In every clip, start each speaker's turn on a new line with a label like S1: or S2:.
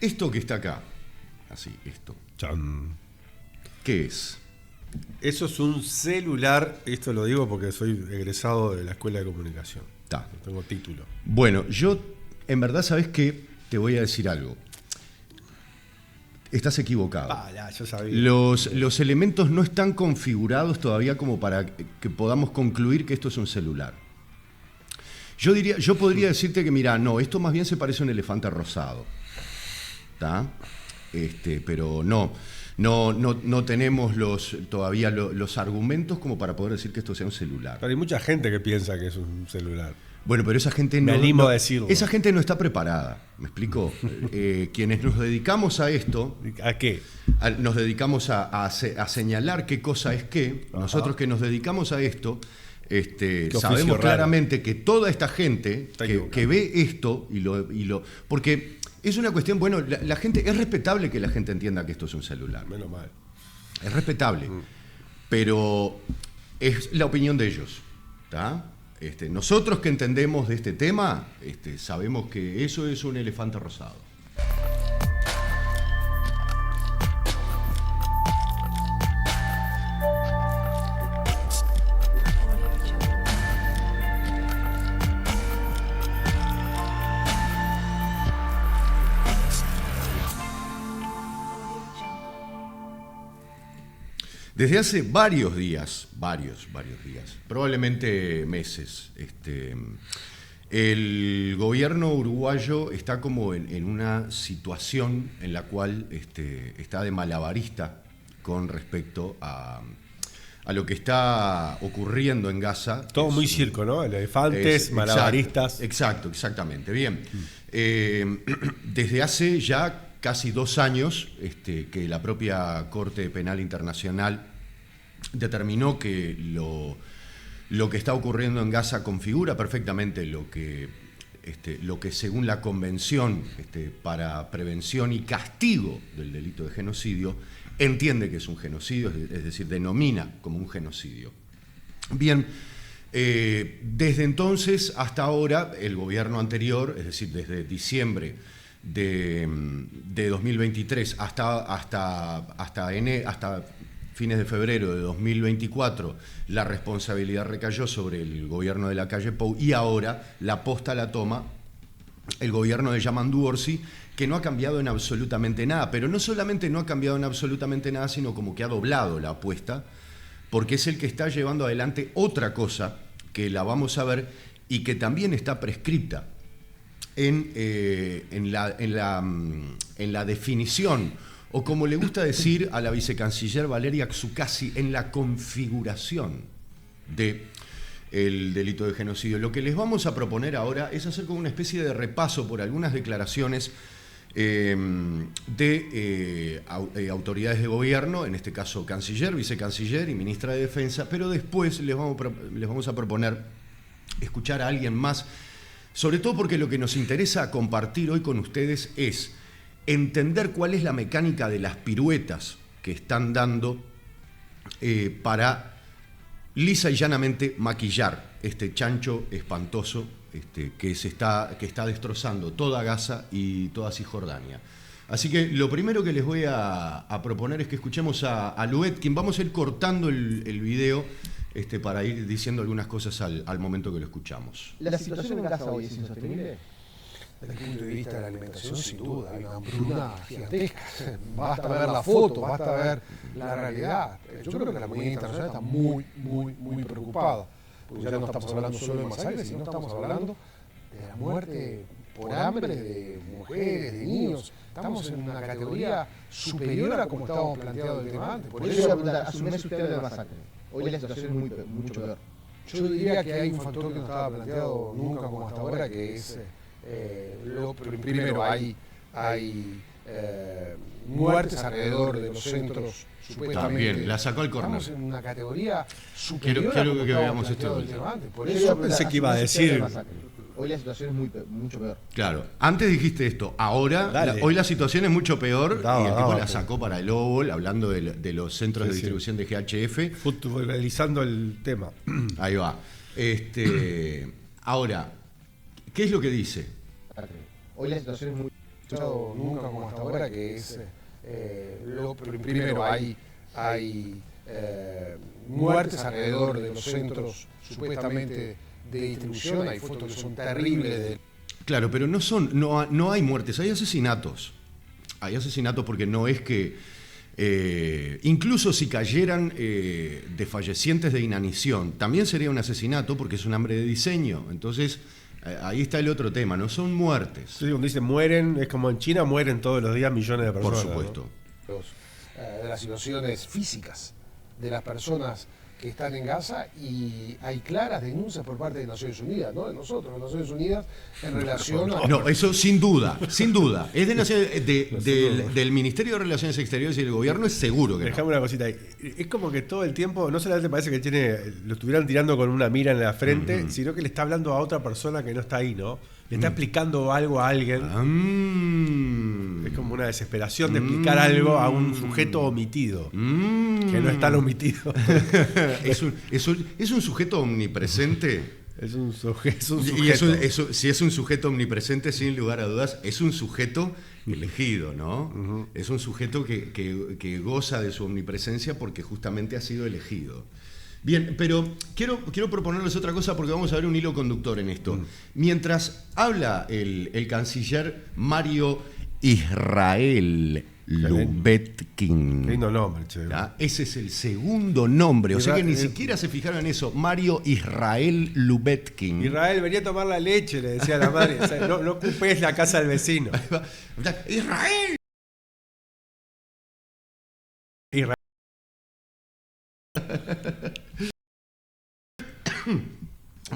S1: Esto que está acá, así, esto,
S2: Chan.
S1: ¿qué es?
S2: Eso es un celular, esto lo digo porque soy egresado de la Escuela de Comunicación.
S1: Está.
S2: Tengo título.
S1: Bueno, yo, en verdad, ¿sabés qué? Te voy a decir algo. Estás equivocado.
S2: Ya, yo sabía.
S1: Los elementos no están configurados todavía como para que podamos concluir que esto es un celular. Yo podría decirte que, mira, no, esto más bien se parece a un elefante rosado. ¿Está? Pero no tenemos todavía los argumentos como para poder decir que esto sea un celular.
S2: Pero hay mucha gente que piensa que es un celular.
S1: Bueno, pero esa gente
S2: Me animo a decirlo.
S1: Esa gente no está preparada, ¿me explico? Quienes nos dedicamos a esto...
S2: ¿A qué?
S1: Nos dedicamos a señalar qué cosa es qué.
S2: Ajá. Nosotros
S1: que nos dedicamos a esto,
S2: oficio
S1: sabemos
S2: raro.
S1: claramente que toda esta gente que ve esto porque es una cuestión, bueno, la gente, es respetable que la gente entienda que esto es un celular.
S2: Menos mal.
S1: Es respetable. Pero es la opinión de ellos. ¿Está? Nosotros que entendemos de este tema, sabemos que eso es un elefante rosado. Desde hace varios días, probablemente meses, el gobierno uruguayo está como en una situación en la cual está de malabarista con respecto a lo que está ocurriendo en Gaza.
S2: Todo muy circo, ¿no? Elefantes, malabaristas.
S1: Exactamente. Bien. Desde hace ya casi 2 años que la propia Corte Penal Internacional determinó que lo que está ocurriendo en Gaza configura perfectamente lo que según la Convención para Prevención y Castigo del Delito de Genocidio entiende que es un genocidio, es decir, denomina como un genocidio. Bien, desde entonces hasta ahora, el gobierno anterior, es decir, desde diciembre de 2023 hasta fines de febrero de 2024, la responsabilidad recayó sobre el gobierno de Lacalle Pou y ahora la posta la toma el gobierno de Yamandu Orsi, que no ha cambiado en absolutamente nada, pero no solamente no ha cambiado en absolutamente nada, sino como que ha doblado la apuesta, porque es el que está llevando adelante otra cosa que la vamos a ver y que también está prescripta en la definición, o como le gusta decir a la vicecanciller Valeria Xukasi, en la configuración del delito de genocidio. Lo que les vamos a proponer ahora es hacer como una especie de repaso por algunas declaraciones de autoridades de gobierno, en este caso canciller, vicecanciller y ministra de Defensa, pero después les vamos a proponer escuchar a alguien más, sobre todo porque lo que nos interesa compartir hoy con ustedes es entender cuál es la mecánica de las piruetas que están dando para lisa y llanamente maquillar este chancho espantoso que está destrozando toda Gaza y toda Cisjordania. Así que lo primero que les voy a proponer es que escuchemos a Luet, quien vamos a ir cortando el video para ir diciendo algunas cosas al momento que lo escuchamos.
S3: ¿La situación en Gaza hoy es insostenible?
S4: Desde el punto de vista de la alimentación, sin duda, hay una hambruna gigantesca. Basta ver la foto, basta ver la realidad. Yo creo que la comunidad internacional está muy, muy, muy preocupada. Porque ya no estamos hablando solo de masacres, sino estamos hablando de la muerte por hambre de mujeres, de niños. Estamos en una categoría superior a como estábamos planteando el tema antes. Por eso,
S3: asume usted de masacre. Hoy la situación es mucho peor.
S4: yo diría que hay un factor que no estaba planteado nunca como hasta ahora, que es... primero hay muertes alrededor de los centros supuestamente.
S1: También, la sacó al córner.
S4: Estamos en una categoría superior.
S1: Quiero que veamos esto.
S4: Por eso
S2: yo pensé que iba a decir...
S3: Hoy la situación es mucho peor.
S1: Claro, antes dijiste esto, ahora, hoy la situación es mucho peor y el tipo la sacó para el óvol, hablando de los centros de distribución de GHF.
S2: Futbolizando el tema.
S1: Ahí va. Ahora, ¿qué es lo que dice?
S3: Hoy la situación es
S4: escuchado nunca como hasta ahora, que es primero hay muertes alrededor de los centros supuestamente de distribución, hay fotos que son terribles.
S1: Claro, pero no hay muertes, hay asesinatos. Hay asesinatos porque no es que, incluso si cayeran desfallecientes de inanición, también sería un asesinato porque es un hambre de diseño. Entonces, ahí está el otro tema, no son muertes.
S2: Sí, cuando dice mueren, es como en China mueren todos los días millones de personas.
S1: Por supuesto.
S2: ¿No?
S4: De las situaciones físicas de las personas que están en Gaza, y hay claras denuncias por parte de Naciones Unidas, ¿no? De nosotros, de Naciones Unidas, en relación a...
S1: No, eso sin duda. Es del Ministerio de Relaciones Exteriores y del gobierno, es seguro que
S2: Dejame
S1: no.
S2: una cosita ahí. Es como que todo el tiempo, no solamente parece que lo estuvieran tirando con una mira en la frente, sino que le está hablando a otra persona que no está ahí, ¿no? Le está explicando algo a alguien. Es como una desesperación de explicar algo a un sujeto omitido, que no es tan omitido.
S1: Es un sujeto omnipresente.
S2: Es un sujeto.
S1: Y si es un sujeto omnipresente, sin lugar a dudas, es un sujeto elegido, ¿no? Es un sujeto que goza de su omnipresencia porque justamente ha sido elegido. Bien, pero quiero proponerles otra cosa porque vamos a ver un hilo conductor en esto. Mientras habla el canciller Mario Israel Lubetkin.
S2: Lindo nombre, che.
S1: ¿Ya? Ese es el segundo nombre, o sea que ni siquiera se fijaron en eso. Mario Israel Lubetkin.
S2: Israel, venía a tomar la leche, le decía a la madre. O sea, no ocupes la casa del vecino.
S1: ¡Israel!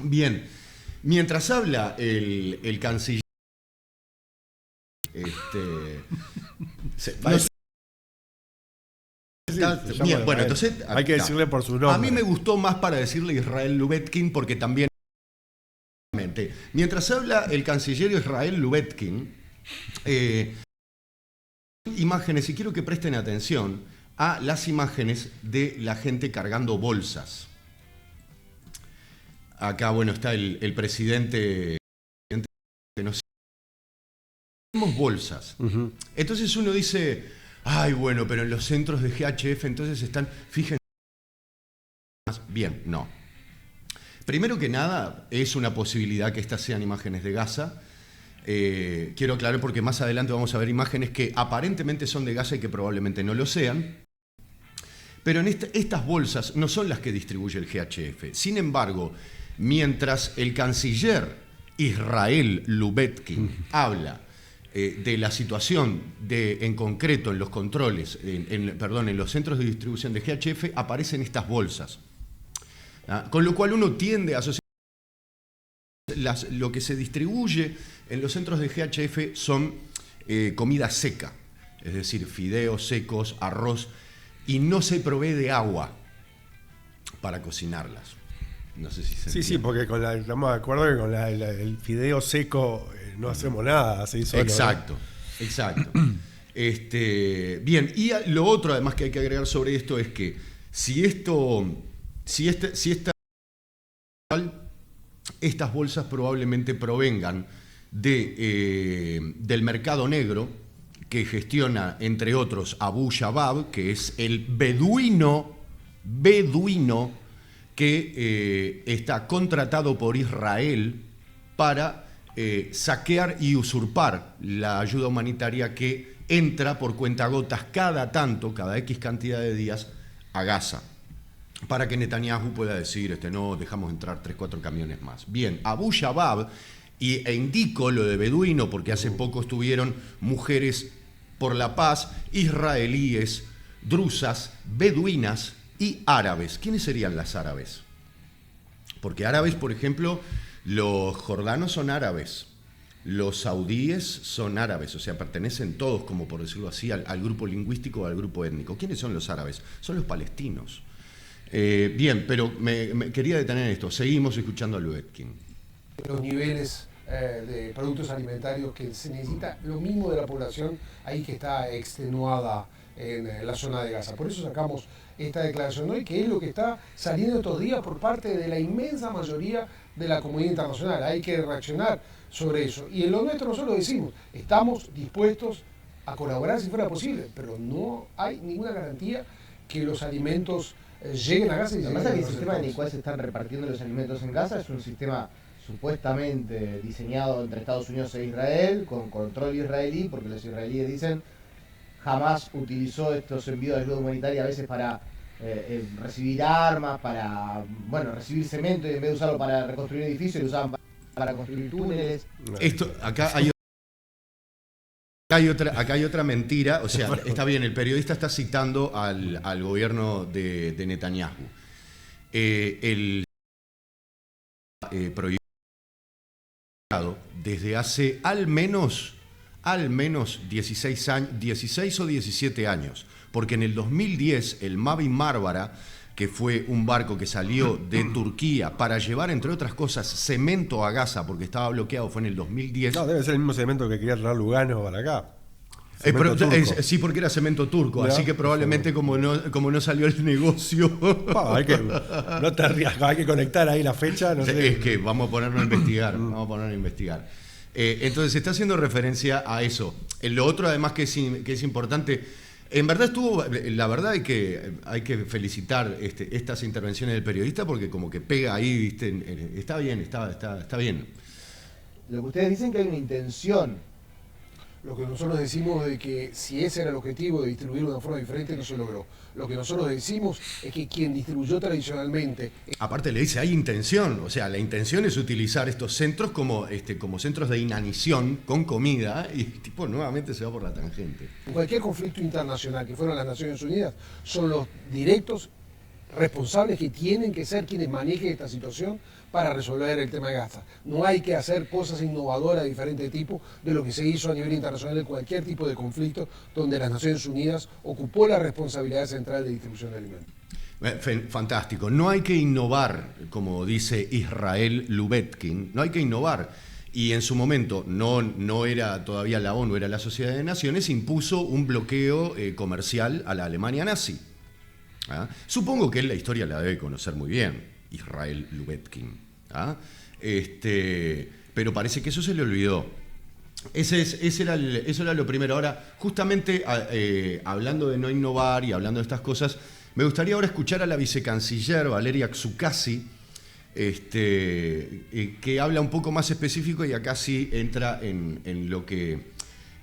S1: Bien, mientras habla el canciller, bueno, entonces
S2: hay que decirle por su nombre.
S1: A mí me gustó más para decirle Israel Lubetkin porque también, mientras habla el canciller Israel Lubetkin, imágenes, y quiero que presten atención a las imágenes de la gente cargando bolsas. Acá, bueno, está el presidente que nos... Tenemos bolsas. Entonces uno dice, ay, bueno, pero en los centros de GHF entonces están... Fíjense. Bien, no. Primero que nada, es una posibilidad que estas sean imágenes de Gaza. Quiero aclarar porque más adelante vamos a ver imágenes que aparentemente son de Gaza y que probablemente no lo sean. Pero en estas bolsas no son las que distribuye el GHF. Sin embargo, mientras el canciller Israel Lubetkin habla de la situación en concreto en los controles, en los centros de distribución de GHF, aparecen estas bolsas. Con lo cual uno tiende a asociar lo que se distribuye en los centros de GHF son comida seca, es decir, fideos secos, arroz, y no se provee de agua para cocinarlas. No sé si se entiende.
S2: Sí, porque estamos de acuerdo que con el fideo seco no hacemos nada, así solo.
S1: Exacto. Bien, y lo otro además que hay que agregar sobre esto es que estas bolsas probablemente provengan del mercado negro que gestiona, entre otros, Abu Shabab, que es el beduino que está contratado por Israel para saquear y usurpar la ayuda humanitaria que entra por cuentagotas cada X cantidad de días a Gaza, para que Netanyahu pueda decir, no, dejamos entrar 3-4 camiones más. Bien, Abu Shabab, e indico lo de beduino porque hace poco estuvieron mujeres por la paz, israelíes, drusas, beduinas y árabes. ¿Quiénes serían las árabes? Porque árabes, por ejemplo, los jordanos son árabes, los saudíes son árabes, o sea, pertenecen todos, como por decirlo así, al grupo lingüístico o al grupo étnico. ¿Quiénes son los árabes? Son los palestinos. Bien, pero me quería detener en esto. Seguimos escuchando a Lubetkin.
S4: Los niveles de productos alimentarios que se necesita, lo mismo de la población ahí que está extenuada en la zona de Gaza. Por eso sacamos esta declaración hoy, que es lo que está saliendo estos días por parte de la inmensa mayoría de la comunidad internacional, hay que reaccionar sobre eso. Y en lo nuestro nosotros decimos, estamos dispuestos a colaborar si fuera posible, pero no hay ninguna garantía que los alimentos lleguen a Gaza.
S3: Lo que pasa es que el sistema en el cual se están repartiendo los alimentos en Gaza es un sistema supuestamente diseñado entre Estados Unidos e Israel, con control israelí, porque los israelíes dicen jamás utilizó estos envíos de ayuda humanitaria a veces para recibir armas, para recibir cemento, y en vez de usarlo para reconstruir edificios, lo usaban para construir túneles.
S1: Acá hay otra mentira, o sea, está bien, el periodista está citando al gobierno de Netanyahu. El proyecto desde hace al menos 16 o 17 años, porque en el 2010 el Mavi Marmara, que fue un barco que salió de Turquía para llevar, entre otras cosas, cemento a Gaza, porque estaba bloqueado, fue en el 2010.
S2: No, debe ser el mismo cemento que quería traer Lugano para acá.
S1: Sí, porque era cemento turco, así que probablemente como no salió el negocio...
S2: No te rías, hay que conectar ahí la fecha. No sé.
S1: Es que vamos a ponernos a investigar, entonces se está haciendo referencia a eso. Lo otro, además, que es importante, en verdad la verdad hay que felicitar estas intervenciones del periodista, porque como que pega ahí, ¿viste? Está bien.
S3: Lo que ustedes dicen que hay una intención.
S4: Lo que nosotros decimos de que si ese era el objetivo de distribuirlo de una forma diferente, no se logró. Lo que nosotros decimos es que quien distribuyó tradicionalmente...
S1: Aparte le dice, hay intención, o sea, la intención es utilizar estos centros como centros de inanición con comida, y nuevamente se va por la tangente.
S4: En cualquier conflicto internacional que fueron las Naciones Unidas, son los directos responsables que tienen que ser quienes manejen esta situación para resolver el tema de Gaza. No hay que hacer cosas innovadoras de diferente tipo de lo que se hizo a nivel internacional en cualquier tipo de conflicto donde las Naciones Unidas ocupó la responsabilidad central de distribución de alimentos.
S1: Fantástico. No hay que innovar, como dice Israel Lubetkin, no hay que innovar. Y en su momento no era todavía la ONU, era la Sociedad de Naciones, impuso un bloqueo comercial a la Alemania nazi. ¿Ah? Supongo que él la historia la debe conocer muy bien, Israel Lubetkin. ¿Ah? Pero parece que eso se le olvidó. Eso era lo primero. Ahora, justamente hablando de no innovar y hablando de estas cosas, me gustaría ahora escuchar a la vicecanciller Valeria Xukasi, que habla un poco más específico, y acá sí entra en lo que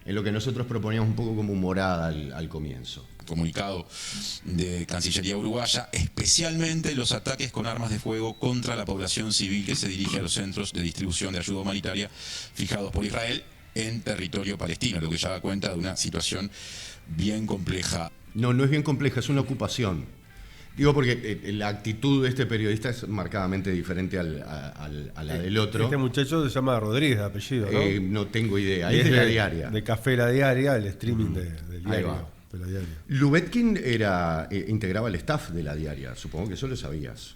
S1: nosotros proponíamos un poco como morada al comienzo.
S5: Comunicado de Cancillería uruguaya, especialmente los ataques con armas de fuego contra la población civil que se dirige a los centros de distribución de ayuda humanitaria fijados por Israel en territorio palestino, lo que ya da cuenta de una situación bien compleja.
S1: No es bien compleja, es una ocupación. Digo porque la actitud de este periodista es marcadamente diferente a la del otro.
S2: Este muchacho se llama Rodríguez, de apellido, ¿no?
S1: No tengo idea, es de La Diaria.
S2: De Café La Diaria, el streaming del diario.
S1: Lubetkin integraba el staff de La Diaria, supongo que eso lo sabías.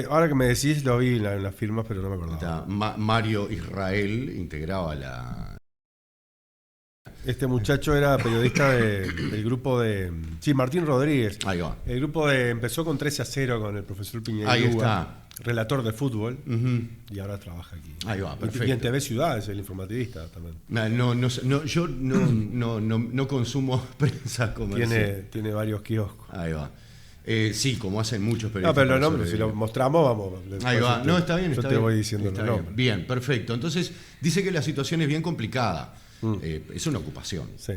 S2: Ahora que me decís, lo vi en las firmas, pero no me acordaba.
S1: Mario Israel integraba la...
S2: Este muchacho era periodista del grupo de... Sí, Martín Rodríguez.
S1: Ahí va.
S2: El grupo empezó con 13-0 con el profesor Piñeiro.
S1: Ahí está.
S2: Relator de fútbol, y ahora trabaja aquí.
S1: Ahí va, perfecto.
S2: Y en TV Ciudad es el informativista también.
S1: Yo no consumo prensa comercial.
S2: Tiene varios kioscos.
S1: Ahí va. Sí, como hacen muchos periodistas.
S2: No, pero los nombres, si los mostramos, vamos.
S1: Ahí va. Está bien.
S2: Yo te voy diciendo los nombres.
S1: Bien, perfecto. Entonces, dice que la situación es bien complicada. Es una ocupación.
S2: Sí.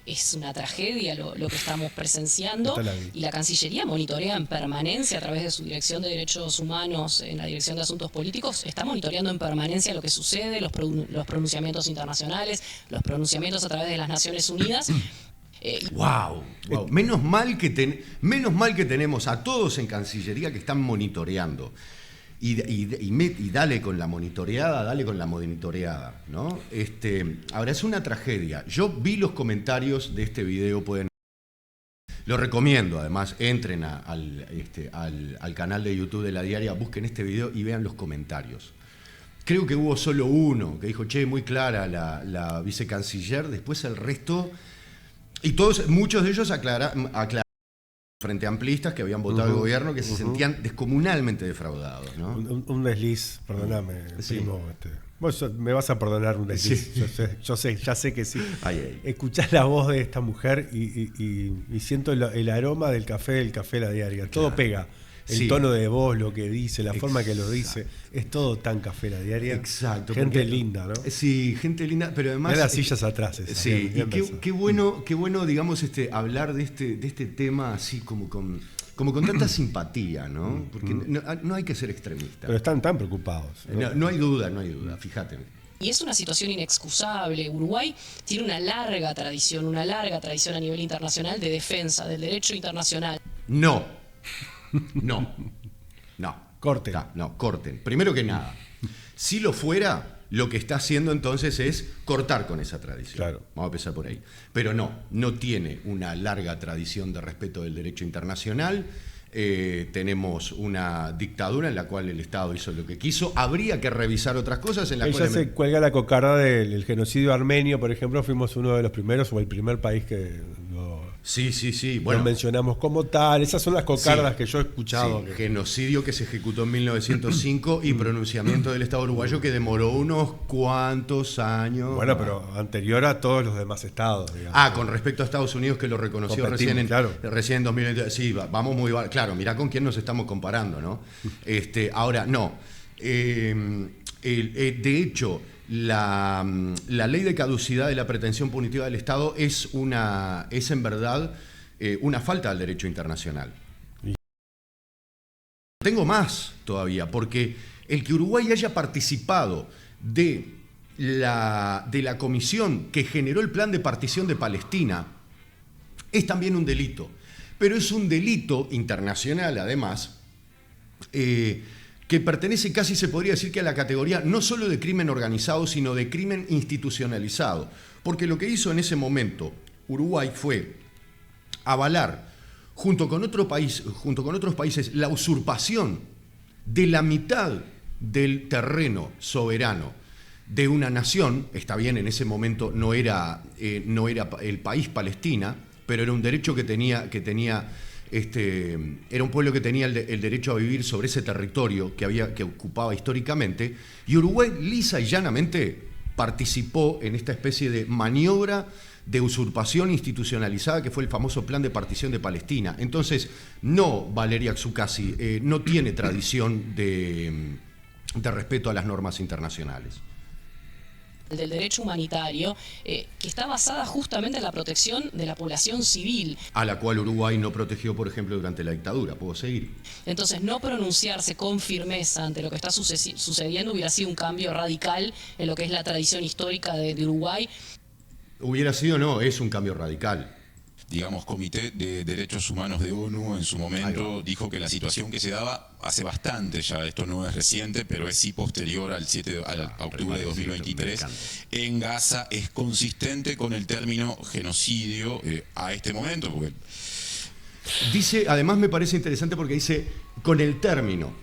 S6: Es una tragedia lo que estamos presenciando, y la Cancillería monitorea en permanencia a través de su Dirección de Derechos Humanos, en la Dirección de Asuntos Políticos, está monitoreando en permanencia lo que sucede, los pronunciamientos internacionales, los pronunciamientos a través de las Naciones Unidas.
S1: Wow. Menos mal que tenemos a todos en Cancillería que están monitoreando. Y dale con la monitoreada, ¿no? Ahora, es una tragedia. Yo vi los comentarios de este video, lo recomiendo, además, entren al canal de YouTube de La Diaria, busquen este video y vean los comentarios. Creo que hubo solo uno que dijo, muy clara la vicecanciller, después el resto, y muchos de ellos aclararon frente amplistas que habían votado el gobierno, que se sentían descomunalmente defraudados, ¿no?
S2: Un desliz, perdóname, primo, vos me vas a perdonar un desliz, sí. Ya sé que sí. Escuchás la voz de esta mujer y siento el aroma del café La Diaria. Todo pega. El tono de voz, lo que dice, la forma que lo dice, es todo tan Café La Diaria.
S1: Exacto.
S2: Gente linda, ¿no?
S1: Sí, gente linda, pero además...
S2: Las sillas atrás.
S1: Sí, y qué bueno, digamos, hablar de este tema así como con tanta simpatía, ¿no? Porque no hay que ser extremista.
S2: Pero están tan preocupados.
S1: No hay duda, fíjate.
S6: Y es una situación inexcusable. Uruguay tiene una larga tradición a nivel internacional de defensa del derecho internacional.
S1: No.
S2: Corten.
S1: Corten. Primero que nada, si lo fuera, lo que está haciendo entonces es cortar con esa tradición.
S2: Claro.
S1: Vamos a empezar por ahí. Pero no tiene una larga tradición de respeto del derecho internacional. Tenemos una dictadura en la cual el Estado hizo lo que quiso. Habría que revisar otras cosas en la
S2: Ella se cuelga la cocarda del genocidio armenio, por ejemplo. Fuimos uno de los primeros o el primer país que
S1: bueno,
S2: lo mencionamos como tal. Esas son las cocardas que yo he escuchado.
S1: Genocidio que se ejecutó en 1905 y pronunciamiento del Estado uruguayo que demoró unos cuantos años.
S2: Bueno, pero anterior a todos los demás estados, digamos.
S1: Con respecto a Estados Unidos, que lo reconoció recién en 2020. Sí, vamos muy mal. Claro, mirá con quién nos estamos comparando, ¿no? Ahora, no. De hecho, la ley de caducidad de la pretensión punitiva del Estado es en verdad una falta al derecho internacional. Tengo más todavía, porque el que Uruguay haya participado de la comisión que generó el plan de partición de Palestina es también un delito, pero es un delito internacional además, que pertenece casi, se podría decir, que a la categoría no solo de crimen organizado, sino de crimen institucionalizado. Porque lo que hizo en ese momento Uruguay fue avalar, junto con otros países, la usurpación de la mitad del terreno soberano de una nación. Está bien, en ese momento no era el país Palestina, pero era un derecho que tenía era un pueblo que tenía el derecho a vivir sobre ese territorio que ocupaba históricamente, y Uruguay lisa y llanamente participó en esta especie de maniobra de usurpación institucionalizada que fue el famoso plan de partición de Palestina. Entonces, Valeria Xukasi no tiene tradición de respeto a las normas internacionales.
S6: Del derecho humanitario, que está basada justamente en la protección de la población civil.
S1: A la cual Uruguay no protegió, por ejemplo, durante la dictadura. ¿Puedo seguir?
S6: Entonces, no pronunciarse con firmeza ante lo que está sucediendo hubiera sido un cambio radical en lo que es la tradición histórica de Uruguay.
S1: Hubiera sido, es un cambio radical.
S5: Digamos, Comité de Derechos Humanos de ONU en su momento dijo que la situación que se daba hace bastante ya, esto no es reciente, pero es sí posterior al octubre de 2023, en Gaza es consistente con el término genocidio a este momento. Porque...
S1: Dice, además me parece interesante porque dice, con el término.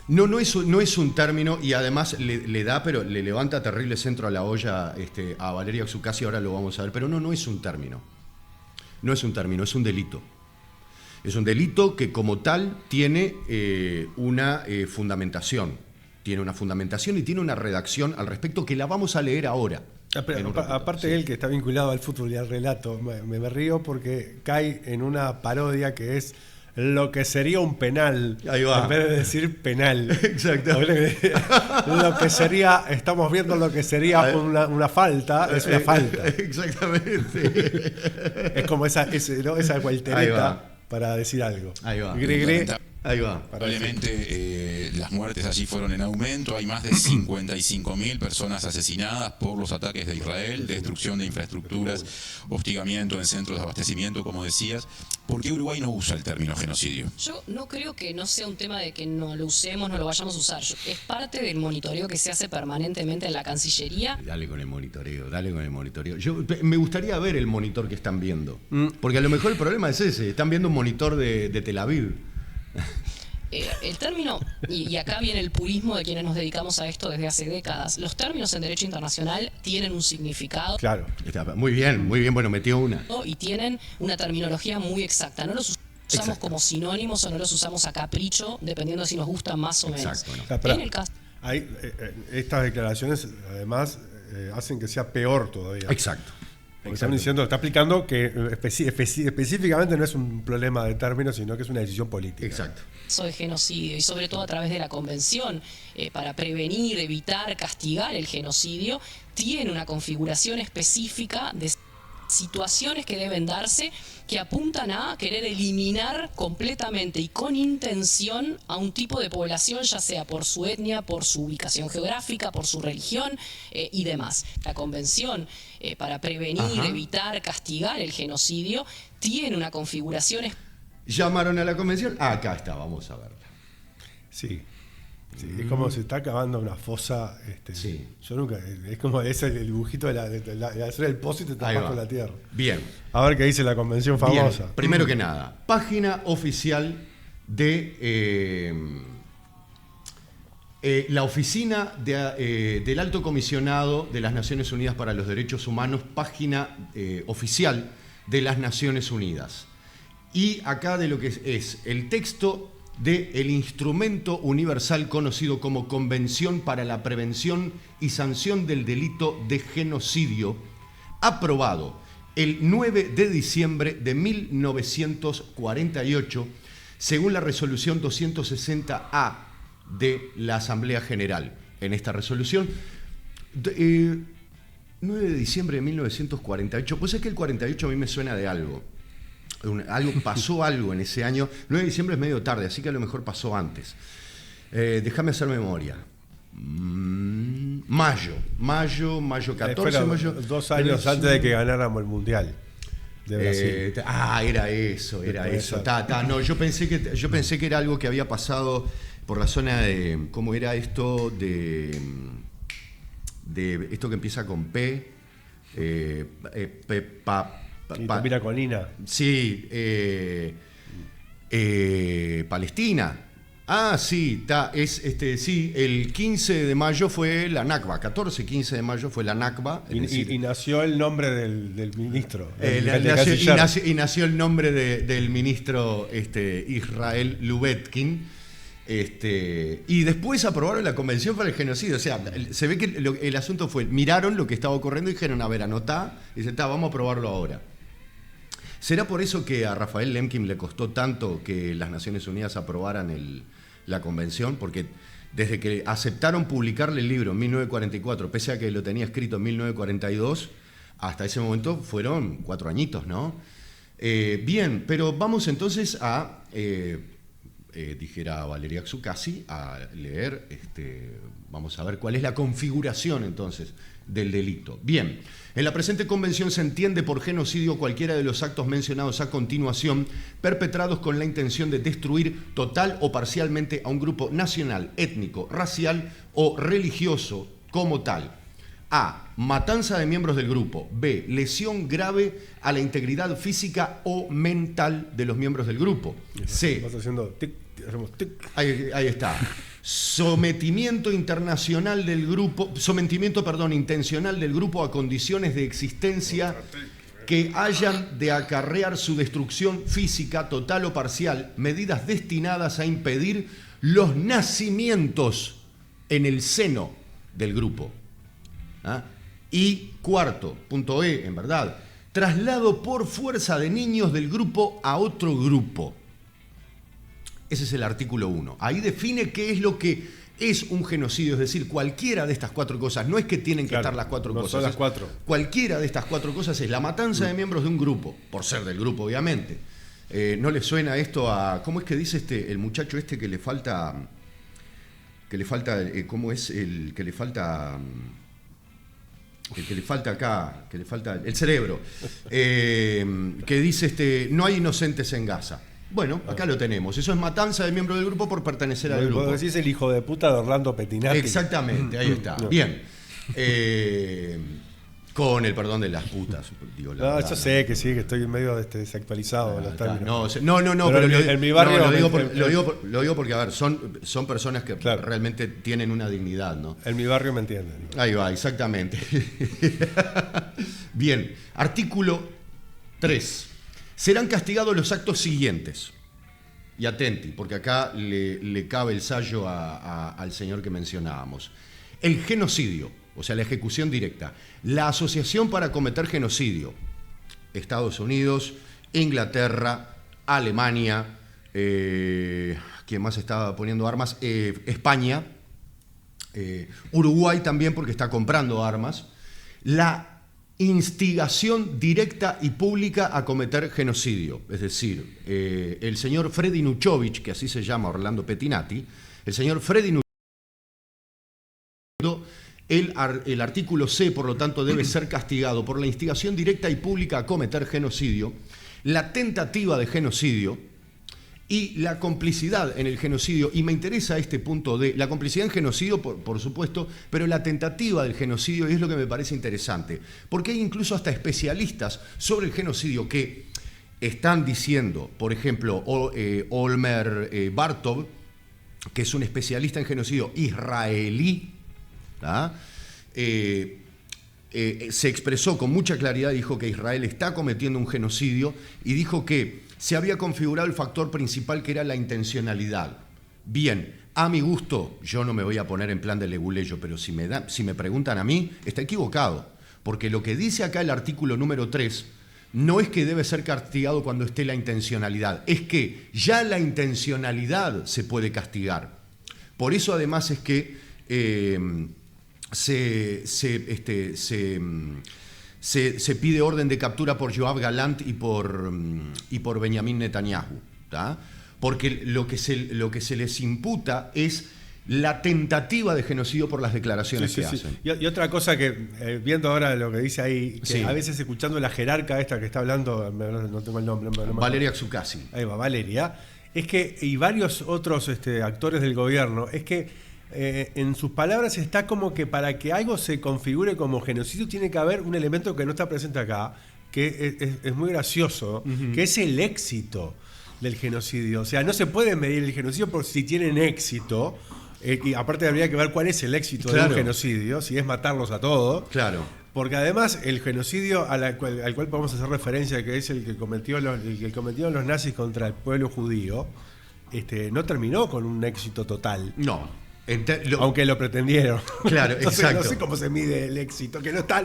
S1: No es un término, y además le da, pero le levanta terrible centro a la olla a Valeria Xukasi, ahora lo vamos a ver, pero no es un término. No es un término, es un delito. Es un delito que como tal tiene una fundamentación. Tiene una fundamentación y tiene una redacción al respecto que la vamos a leer ahora.
S2: Aparte de él, que está vinculado al fútbol y al relato, me río porque cae en una parodia que es lo que sería un penal.
S1: Ahí va.
S2: En vez de decir penal.
S1: Exacto.
S2: Lo que sería, estamos viendo lo que sería una falta, es una falta.
S1: Exactamente.
S2: Es como esa vueltereta para decir algo.
S1: Ahí va.
S5: Ahí va. Probablemente las muertes allí fueron en aumento. Hay más de 55.000 personas asesinadas por los ataques de Israel, destrucción de infraestructuras, hostigamiento en centros de abastecimiento, como decías. ¿Por qué Uruguay no usa el término genocidio?
S6: Yo no creo que no sea un tema de que no lo usemos, no lo vayamos a usar. Es parte del monitoreo que se hace permanentemente en la Cancillería.
S1: Dale con el monitoreo. Me gustaría ver el monitor que están viendo. Porque a lo mejor el problema es ese. Están viendo un monitor de Tel Aviv.
S6: El término, y acá viene el purismo de quienes nos dedicamos a esto desde hace décadas, los términos en derecho internacional tienen un significado.
S1: Claro, muy bien, bueno, metió una.
S6: Y tienen una terminología muy exacta. No los usamos
S1: Exacto.
S6: como sinónimos o no los usamos a capricho, dependiendo si nos gustan más o menos.
S1: Exacto, ¿no?
S2: O sea, pero
S6: En el caso...
S2: estas declaraciones, además, hacen que sea peor todavía.
S1: Exacto.
S2: Porque están diciendo, está explicando que específicamente no es un problema de términos, sino que es una decisión política.
S1: Exacto.
S6: de genocidio y sobre todo a través de la convención para prevenir, evitar, castigar el genocidio, tiene una configuración específica de situaciones que deben darse que apuntan a querer eliminar completamente y con intención a un tipo de población, ya sea por su etnia, por su ubicación geográfica, por su religión y demás. La convención para prevenir, evitar, castigar el genocidio tiene una configuración específica.
S1: ¿Llamaron a la convención? Acá está, vamos a verla.
S2: Sí. Sí, es como se está acabando una fosa.
S1: Sí.
S2: Yo nunca. Es como ese el dibujito de hacer el pozo y te
S1: Ahí
S2: tapas
S1: va.
S2: con la tierra.
S1: Bien.
S2: A ver qué dice la convención famosa.
S1: Bien. Primero que nada, página oficial de la oficina del Alto Comisionado de las Naciones Unidas para los Derechos Humanos, página oficial de las Naciones Unidas. Y acá de lo que es el texto del instrumento universal conocido como Convención para la Prevención y Sanción del Delito de Genocidio, aprobado el 9 de diciembre de 1948, según la resolución 260A de la Asamblea General. En esta resolución, 9 de diciembre de 1948, pues es que el 48 a mí me suena de algo. Pasó algo en ese año. 9 de diciembre es medio tarde, así que a lo mejor pasó antes. Déjame hacer memoria. Mayo 14, mayo.
S2: 2 años antes de que ganáramos el Mundial de Brasil.
S1: Era eso. No, yo pensé que era algo que había pasado por la zona de. ¿Cómo era esto? De esto que empieza con P.
S2: Mira Colina.
S1: Sí, Palestina. Ah, sí, sí, el 15 de mayo fue la Nakba, 15 de mayo fue la Nakba.
S2: Y nació el nombre del ministro.
S1: Nació el nombre del ministro Israel Lubetkin. Y después aprobaron la Convención para el Genocidio. O sea, se ve que el asunto fue, miraron lo que estaba ocurriendo y dijeron, a ver, anotá, y dicen, vamos a aprobarlo ahora. ¿Será por eso que a Rafael Lemkin le costó tanto que las Naciones Unidas aprobaran la Convención? Porque desde que aceptaron publicarle el libro en 1944, pese a que lo tenía escrito en 1942, hasta ese momento fueron 4 añitos, ¿no? Bien, pero vamos entonces a... dijera Valeria Xukasi, a leer, vamos a ver cuál es la configuración entonces del delito. Bien, en la presente convención se entiende por genocidio cualquiera de los actos mencionados a continuación perpetrados con la intención de destruir total o parcialmente a un grupo nacional, étnico, racial o religioso como tal. A. Matanza de miembros del grupo. B. Lesión grave a la integridad física o mental de los miembros del grupo. C.
S2: Vas haciendo tic, hacemos tic.
S1: Ahí está. Sometimiento intencional del grupo a condiciones de existencia que hayan de acarrear su destrucción física total o parcial, medidas destinadas a impedir los nacimientos en el seno del grupo. Y cuarto, punto E, en verdad, traslado por fuerza de niños del grupo a otro grupo. Ese es el artículo 1. Ahí define qué es lo que es un genocidio, es decir, cualquiera de estas 4 cosas. No es que tienen que estar las 4
S2: no
S1: cosas.
S2: son las 4.
S1: Cualquiera de estas 4 cosas es la matanza de miembros de un grupo, por ser del grupo, obviamente. ¿No le suena esto a... ¿Cómo es que dice el muchacho que le falta... ¿cómo es el que le falta... El que le falta acá, que le falta el cerebro, que dice no hay inocentes en Gaza. Bueno, acá lo tenemos. Eso es matanza de miembro del grupo por pertenecer al grupo.
S2: Vos decís el hijo de puta de Orlando Pettinati.
S1: Exactamente, ahí está.
S2: No.
S1: Bien. Con el perdón de las putas. Digo,
S2: yo sé que sí, que estoy medio desactualizado en los términos.
S1: No,
S2: pero en mi barrio...
S1: lo digo porque, a ver, son personas que realmente tienen una dignidad, ¿no?
S2: En mi barrio me entienden.
S1: Ahí va, exactamente. Bien, artículo 3. serán castigados los actos siguientes. Y atenti, porque acá le cabe el sallo al señor que mencionábamos. El genocidio, o sea, la ejecución directa. La asociación para cometer genocidio. Estados Unidos, Inglaterra, Alemania, ¿quién más estaba poniendo armas? España, Uruguay también porque está comprando armas. La instigación directa y pública a cometer genocidio. Es decir, el señor Freddy Nuchovich, que así se llama Orlando Pettinati, el señor Freddy Nuchovich, el artículo C, por lo tanto, debe ser castigado por la instigación directa y pública a cometer genocidio, la tentativa de genocidio y la complicidad en el genocidio. Y me interesa este punto de la complicidad en genocidio, por supuesto, pero la tentativa del genocidio es lo que me parece interesante, porque hay incluso hasta especialistas sobre el genocidio que están diciendo, por ejemplo, Olmer Bartov, que es un especialista en genocidio israelí, se expresó con mucha claridad, dijo que Israel está cometiendo un genocidio y dijo que se había configurado el factor principal, que era la intencionalidad. Bien, a mi gusto, yo no me voy a poner en plan de leguleyo, pero si me preguntan a mí, está equivocado, porque lo que dice acá el artículo número 3 no es que debe ser castigado cuando esté la intencionalidad, es que ya la intencionalidad se puede castigar. Por eso además es que se pide orden de captura por Yoav Galant y por Benjamín Netanyahu, ¿tá? Porque lo que se les imputa es la tentativa de genocidio por las declaraciones que hacen.
S2: Y otra cosa que, viendo ahora lo que dice ahí, que a veces escuchando la jerarca esta que está hablando, no tengo el nombre.
S1: Valeria Xukasi.
S2: Ahí va, Valeria. Es que, y varios otros actores del gobierno, es que en sus palabras está como que para que algo se configure como genocidio tiene que haber un elemento que no está presente acá, que es muy gracioso, que es el éxito del genocidio. O sea, no se puede medir el genocidio por si tienen éxito, y aparte habría que ver cuál es el éxito de un genocidio, si es matarlos a todos. Claro. Porque además el genocidio al cual podemos hacer referencia, que es el que cometieron los nazis contra el pueblo judío, no terminó con un éxito total.
S1: No.
S2: Aunque lo pretendieron.
S1: Claro,
S2: entonces,
S1: exacto.
S2: No sé cómo se mide el éxito, que no está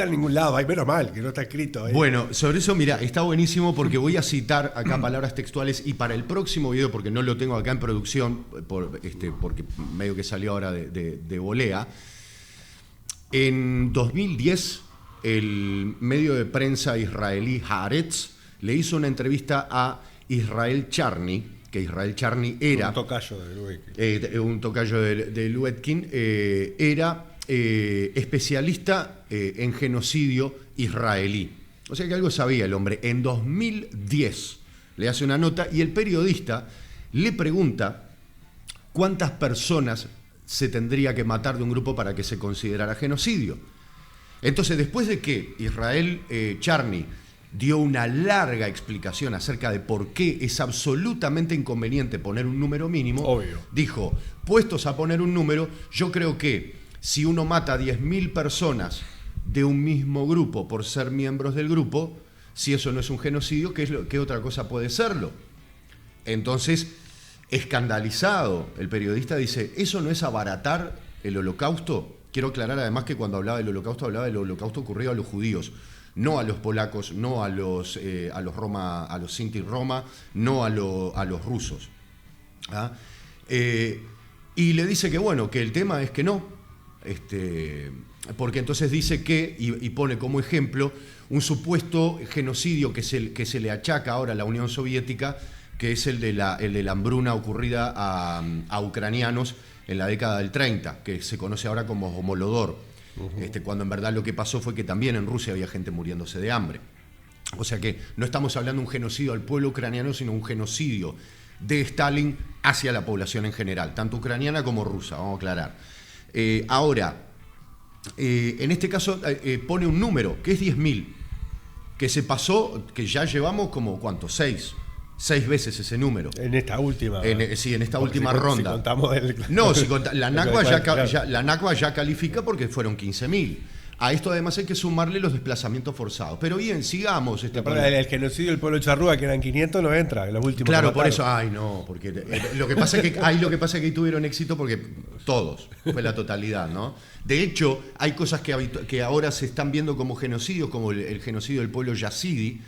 S2: en ningún lado, hay menos mal, que no está escrito.
S1: Bueno, sobre eso, mira, está buenísimo porque voy a citar acá palabras textuales y para el próximo video, porque no lo tengo acá en producción, porque medio que salió ahora de volea, en 2010 el medio de prensa israelí Haaretz le hizo una entrevista a Israel Charny, que Israel Charny era
S2: un tocayo
S1: de Lubetkin, era especialista en genocidio israelí. O sea que algo sabía el hombre. En 2010 le hace una nota y el periodista le pregunta cuántas personas se tendría que matar de un grupo para que se considerara genocidio. Entonces, después de que Israel Charny dio una larga explicación acerca de por qué es absolutamente inconveniente poner un número mínimo. Obvio. Dijo, puestos a poner un número, yo creo que si uno mata a 10.000 personas de un mismo grupo por ser miembros del grupo, si eso no es un genocidio, ¿qué otra cosa puede serlo? Entonces, escandalizado, el periodista dice, ¿eso no es abaratar el holocausto? Quiero aclarar además que cuando hablaba del holocausto ocurrido a los judíos, no a los polacos, no a los Sinti Roma, no a los rusos. Y le dice que bueno, que el tema es que no, porque entonces dice que, y pone como ejemplo, un supuesto genocidio que se le achaca ahora a la Unión Soviética, que es el de la hambruna ocurrida a ucranianos en la década del 30, que se conoce ahora como Homolodor. Cuando en verdad lo que pasó fue que también en Rusia había gente muriéndose de hambre. O sea que no estamos hablando de un genocidio al pueblo ucraniano, sino un genocidio de Stalin hacia la población en general, tanto ucraniana como rusa, vamos a aclarar. Ahora, en este caso pone un número, que es 10.000, que se pasó, que ya llevamos como, ¿cuánto? 6 veces ese número.
S2: En esta última.
S1: Sí, en esta última ronda.
S2: Si contamos
S1: no, la Nakba ya califica porque fueron 15.000. A esto además hay que sumarle los desplazamientos forzados. Pero bien, sigamos.
S2: El genocidio del pueblo charrúa, que eran 500, no entra, en los últimos.
S1: Claro, por eso, porque lo que pasa es que ahí tuvieron éxito porque todos, fue la totalidad, ¿no? De hecho, hay cosas que ahora se están viendo como genocidios, como el genocidio del pueblo yazidi,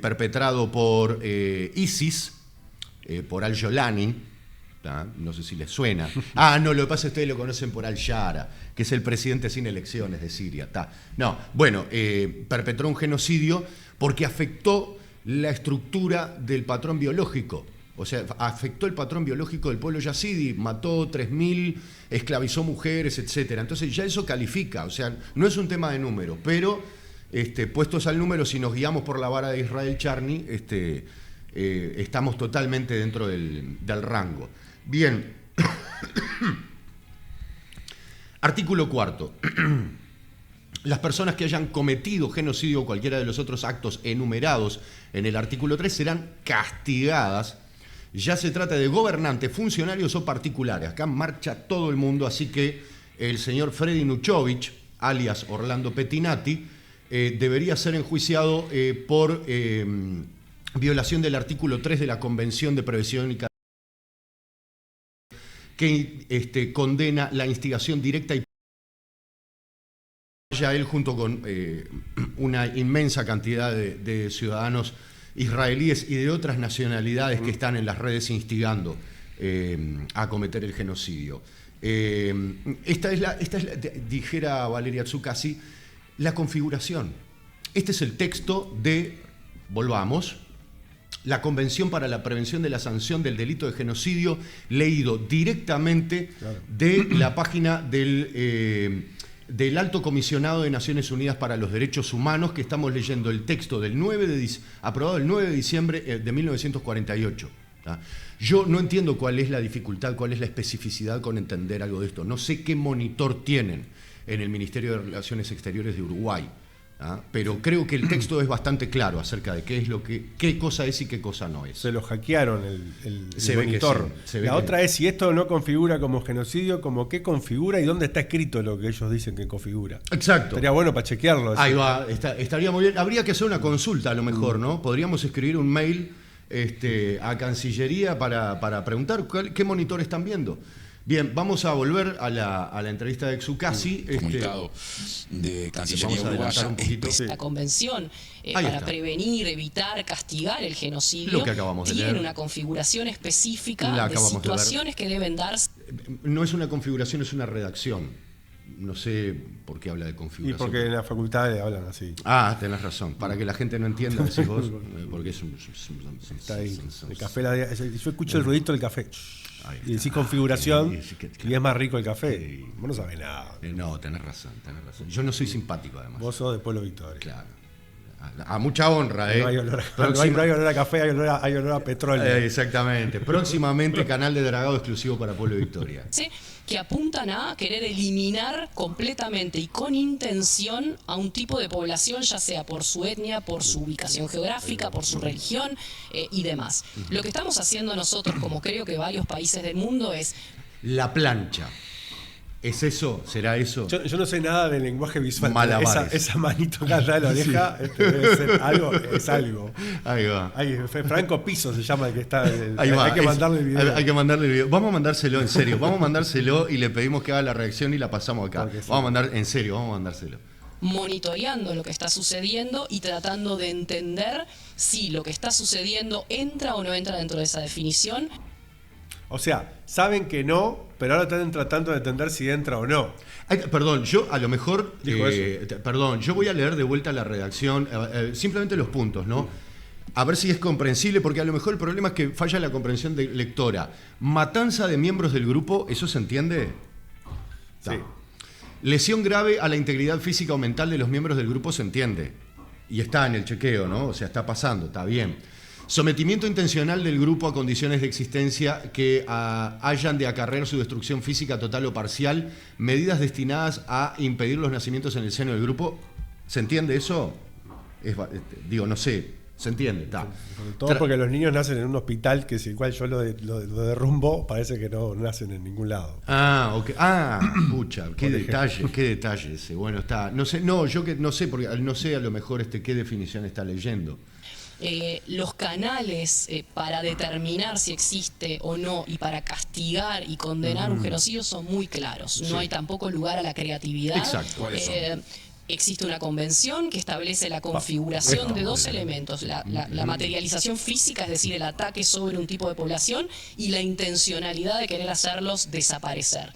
S1: perpetrado por ISIS, por Al-Jolani. No sé si les suena. No, lo que pasa es que ustedes lo conocen por Al-Shara, que es el presidente sin elecciones de Siria. No, bueno, perpetró un genocidio porque afectó la estructura del patrón biológico. O sea, afectó el patrón biológico del pueblo yazidi, mató 3.000, esclavizó mujeres, etc. Entonces ya eso califica, o sea, no es un tema de número, pero puestos al número, si nos guiamos por la vara de Israel Charny, estamos totalmente dentro del rango. Bien. Artículo 4. Las personas que hayan cometido genocidio o cualquiera de los otros actos enumerados en el artículo 3 serán castigadas, ya se trata de gobernantes, funcionarios o particulares. Acá marcha todo el mundo, así que el señor Freddy Nuchovich, alias Orlando Pettinati, debería ser enjuiciado por violación del artículo 3 de la Convención de Prevención y que condena la instigación directa y ya él junto con una inmensa cantidad de ciudadanos israelíes y de otras nacionalidades que están en las redes instigando a cometer el genocidio. Esta es la, dijera Valeria Tsukasi, la configuración. Este es el texto de, volvamos, la Convención para la Prevención de la Sanción del Delito de Genocidio, leído directamente de la página del Alto Comisionado de Naciones Unidas para los Derechos Humanos, que estamos leyendo el texto del aprobado el 9 de diciembre de 1948. Yo no entiendo cuál es la dificultad, cuál es la especificidad con entender algo de esto. No sé qué monitor tienen en el Ministerio de Relaciones Exteriores de Uruguay. Pero creo que el texto es bastante claro acerca de qué cosa es y qué cosa no es.
S2: Se lo hackearon el
S1: monitor.
S2: La otra es, si esto no configura como genocidio, ¿como qué configura y dónde está escrito lo que ellos dicen que configura?
S1: Exacto.
S2: Estaría bueno para chequearlo.
S1: Ahí va, estaría muy bien. Habría que hacer una consulta a lo mejor, ¿no? Podríamos escribir un mail a Cancillería para preguntar qué monitor están viendo. Bien, vamos a volver a la entrevista de Tsukasi.
S5: Comunicado de Cancillería Uruguaya.
S6: La convención para prevenir, evitar, castigar el genocidio tiene una configuración específica de situaciones que deben darse.
S1: No es una configuración, es una redacción. No sé por qué habla de configuración.
S2: Y porque en la facultad hablan así.
S1: Tenés razón. Para que la gente no entienda, decís vos, porque es un...
S2: Está ahí. El café, yo escucho el ruidito del café. Y decís configuración, y es más rico el café. Vos no sabés nada.
S1: No, tenés razón. Yo no soy simpático, además.
S2: Vos sos de Pueblo Victoria.
S1: Claro. A mucha honra,
S2: No hay olor a café, hay olor a petróleo.
S1: Exactamente. Próximamente canal de dragado exclusivo para Pueblo Victoria.
S6: Sí, que apuntan a querer eliminar completamente y con intención a un tipo de población, ya sea por su etnia, por su ubicación geográfica, por su religión y demás. Lo que estamos haciendo nosotros, como creo que varios países del mundo, es...
S1: La plancha. ¿Es eso? ¿Será eso?
S2: Yo no sé nada del lenguaje visual. Esa manito que anda en la oreja debe ser algo, es algo.
S1: Ahí va.
S2: Franco Piso se llama el que está.
S1: Ahí va.
S2: Hay que mandarle el video.
S1: Hay que mandarle el video. Vamos a mandárselo, en serio. Vamos a mandárselo y le pedimos que haga la reacción y la pasamos acá. Sí. Vamos a mandar, en serio, vamos a mandárselo.
S6: Monitoreando lo que está sucediendo y tratando de entender si lo que está sucediendo entra o no entra dentro de esa definición.
S2: O sea, saben que no, pero ahora están tratando de entender si entra o no.
S1: Perdón, yo a lo mejor... perdón, yo voy a leer de vuelta la redacción, simplemente los puntos, ¿no? A ver si es comprensible, porque a lo mejor el problema es que falla la comprensión de lectora. Matanza de miembros del grupo, ¿eso se entiende?
S2: Sí.
S1: Lesión grave a la integridad física o mental de los miembros del grupo, se entiende. Y está en el chequeo, ¿no? O sea, está pasando, está bien. Sometimiento intencional del grupo a condiciones de existencia que hayan de acarrear su destrucción física total o parcial, medidas destinadas a impedir los nacimientos en el seno del grupo. ¿Se entiende eso? Digo, no sé. ¿Se entiende?
S2: Sobre todo porque los niños nacen en un hospital que si igual yo lo derrumbo, parece que no nacen en ningún lado.
S1: Ok. Pucha, qué detalle ese. Bueno, está. No sé, yo que no sé, porque no sé a lo mejor qué definición está leyendo.
S6: Los canales para determinar si existe o no y para castigar y condenar un genocidio son muy claros. No hay tampoco lugar a la creatividad.
S1: Exacto.
S6: Existe una convención que establece la configuración de dos elementos, la materialización física, es decir, el ataque sobre un tipo de población, y la intencionalidad de querer hacerlos desaparecer.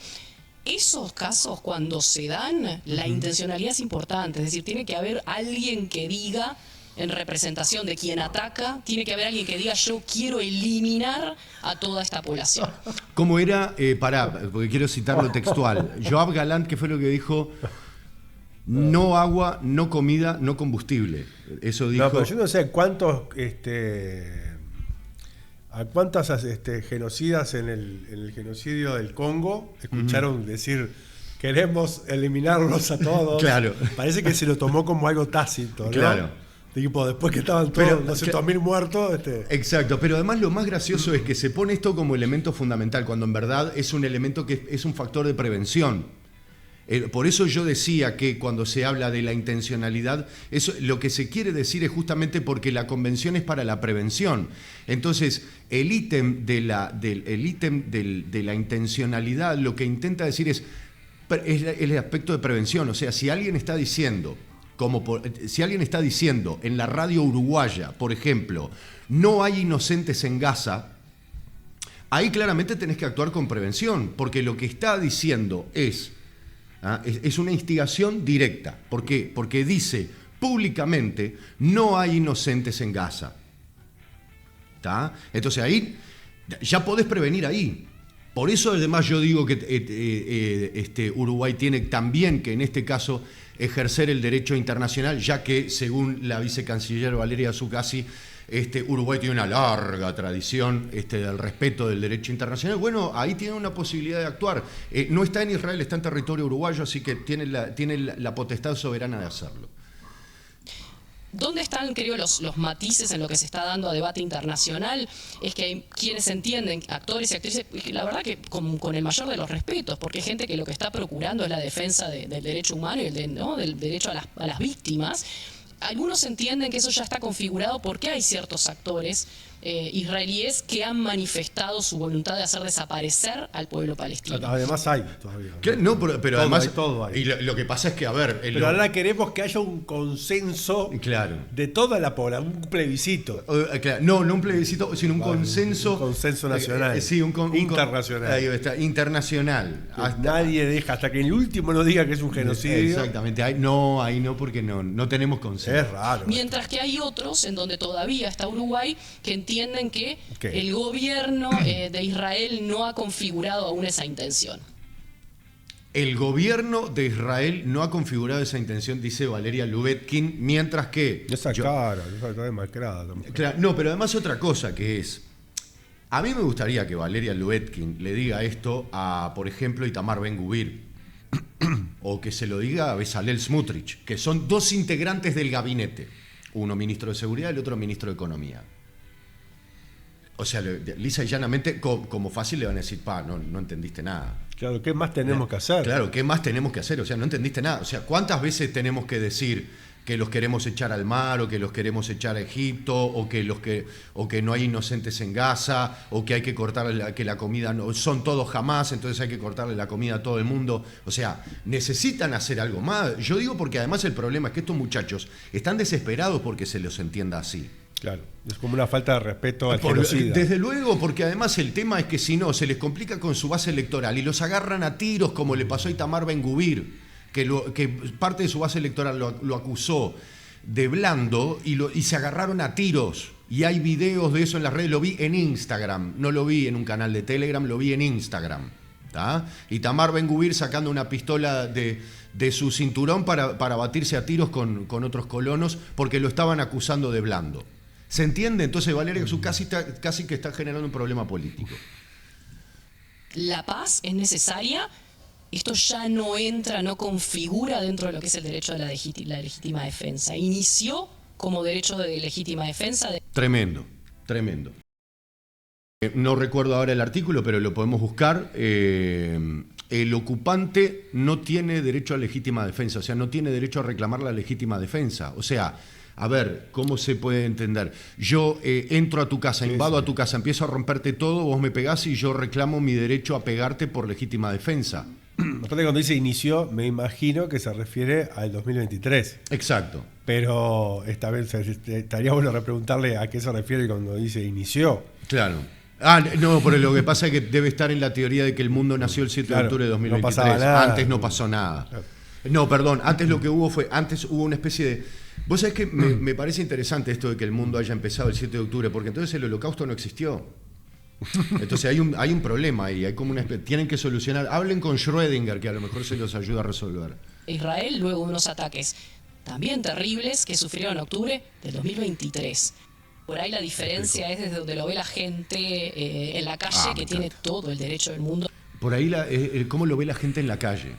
S6: Esos casos, cuando se dan, la intencionalidad es importante, es decir, tiene que haber alguien que diga, en representación de quien ataca, tiene que haber alguien que diga: yo quiero eliminar a toda esta población.
S1: ¿Cómo era? Porque quiero citarlo textual. Yoav Galant, ¿qué fue lo que dijo? No agua, no comida, no combustible. Eso dijo.
S2: No, pero yo no sé cuántas genocidas en el genocidio del Congo escucharon decir: queremos eliminarlos a todos.
S1: Claro.
S2: Parece que se lo tomó como algo tácito, ¿no?
S1: Claro.
S2: Tipo, después que estaban todos 200.000 muertos.
S1: Exacto, pero además lo más gracioso es que se pone esto como elemento fundamental, cuando en verdad es un elemento que es un factor de prevención. Por eso yo decía que cuando se habla de la intencionalidad, eso, lo que se quiere decir es justamente porque la convención es para la prevención. Entonces, el ítem de la intencionalidad lo que intenta decir es el aspecto de prevención. O sea, si alguien está diciendo en la radio uruguaya, por ejemplo, no hay inocentes en Gaza, ahí claramente tenés que actuar con prevención, porque lo que está diciendo es una instigación directa. ¿Por qué? Porque dice públicamente: no hay inocentes en Gaza. ¿Tá? Entonces ahí ya podés prevenir ahí. Por eso además yo digo que Uruguay tiene también que en este caso ejercer el derecho internacional, ya que según la vicecanciller Valeria Zuccasi, Uruguay tiene una larga tradición del respeto del derecho internacional. Bueno, ahí tiene una posibilidad de actuar. No está en Israel, está en territorio uruguayo, así que tiene la potestad soberana de hacerlo.
S6: ¿Dónde están, creo, los matices en lo que se está dando a debate internacional? Es que hay quienes entienden, actores y actrices, la verdad que con el mayor de los respetos, porque hay gente que lo que está procurando es la defensa del derecho humano y del derecho a las víctimas. Algunos entienden que eso ya está configurado porque hay ciertos actores israelíes que han manifestado su voluntad de hacer desaparecer al pueblo palestino.
S2: Además hay todavía.
S1: No, pero además
S2: todo hay.
S1: Y lo que pasa es que, a ver...
S2: Pero ahora queremos que haya un consenso de toda la población, un plebiscito.
S1: No un plebiscito, sino un consenso...
S2: Un consenso nacional.
S1: Sí,
S2: internacional.
S1: Ahí está, internacional.
S2: Nadie deja, hasta que el último no diga que es un genocidio.
S1: Exactamente. Ahí no, porque no tenemos consenso.
S2: Es raro.
S6: Mientras que hay otros, en donde todavía está Uruguay, que entienden que el gobierno de Israel no ha configurado aún esa intención.
S1: El gobierno de Israel no ha configurado esa intención, dice Valeria Lubetkin, mientras que...
S2: Esa cara está demacrada.
S1: Claro, no, pero además otra cosa que es... A mí me gustaría que Valeria Lubetkin le diga esto a, por ejemplo, Itamar Ben-Gvir, o que se lo diga a Bezalel Smotrich, que son dos integrantes del gabinete, uno ministro de Seguridad y el otro ministro de Economía. O sea, lisa y llanamente, como fácil le van a decir: no entendiste nada.
S2: Claro, ¿qué más tenemos que hacer?
S1: Claro, ¿qué más tenemos que hacer? O sea, no entendiste nada. O sea, ¿cuántas veces tenemos que decir que los queremos echar al mar, o que los queremos echar a Egipto, o que no hay inocentes en Gaza, o que hay que cortarle que la comida no son todos jamás, entonces hay que cortarle la comida a todo el mundo? O sea, necesitan hacer algo más. Yo digo porque además el problema es que estos muchachos están desesperados porque se los entienda así.
S2: Claro, es como una falta de respeto al genocida.
S1: Desde luego, porque además el tema es que si no, se les complica con su base electoral y los agarran a tiros, como le pasó a Itamar Ben-Gvir, que parte de su base electoral lo acusó de blando y se agarraron a tiros. Y hay videos de eso en las redes, lo vi en Instagram, no lo vi en un canal de Telegram, lo vi en Instagram. Itamar Ben-Gvir sacando una pistola de su cinturón para batirse a tiros con otros colonos porque lo estaban acusando de blando. ¿Se entiende? Entonces Valeria casi que está generando un problema político.
S6: La paz es necesaria. Esto ya no configura dentro de lo que es el derecho a la legítima defensa. Inició como derecho de legítima defensa.
S1: Tremendo. No recuerdo ahora el artículo, pero lo podemos buscar. El ocupante no tiene derecho a legítima defensa, o sea, no tiene derecho a reclamar la legítima defensa. O sea, a ver, ¿cómo se puede entender? Yo entro a tu casa, invado a tu casa, empiezo a romperte todo, vos me pegás y yo reclamo mi derecho a pegarte por legítima defensa.
S2: Aparte, cuando dice inició, me imagino que se refiere al 2023.
S1: Exacto.
S2: Pero esta vez estaría bueno repreguntarle a qué se refiere cuando dice inició.
S1: Claro. No, pero lo que pasa es que debe estar en la teoría de que el mundo nació el 7 de octubre de 2023.
S2: No pasaba nada.
S1: Antes no pasó nada. Claro. No, perdón, antes lo que hubo fue, antes hubo una especie de... Vos sabés que me parece interesante esto de que el mundo haya empezado el 7 de octubre, porque entonces el holocausto no existió. Entonces hay un problema ahí, hay como tienen que solucionar. Hablen con Schrödinger, que a lo mejor se los ayuda a resolver.
S6: Israel, luego de unos ataques también terribles que sufrieron en octubre del 2023. Por ahí la diferencia es desde donde lo ve la gente en la calle, que tiene todo el derecho del mundo.
S1: Por ahí, ¿cómo lo ve la gente en la calle?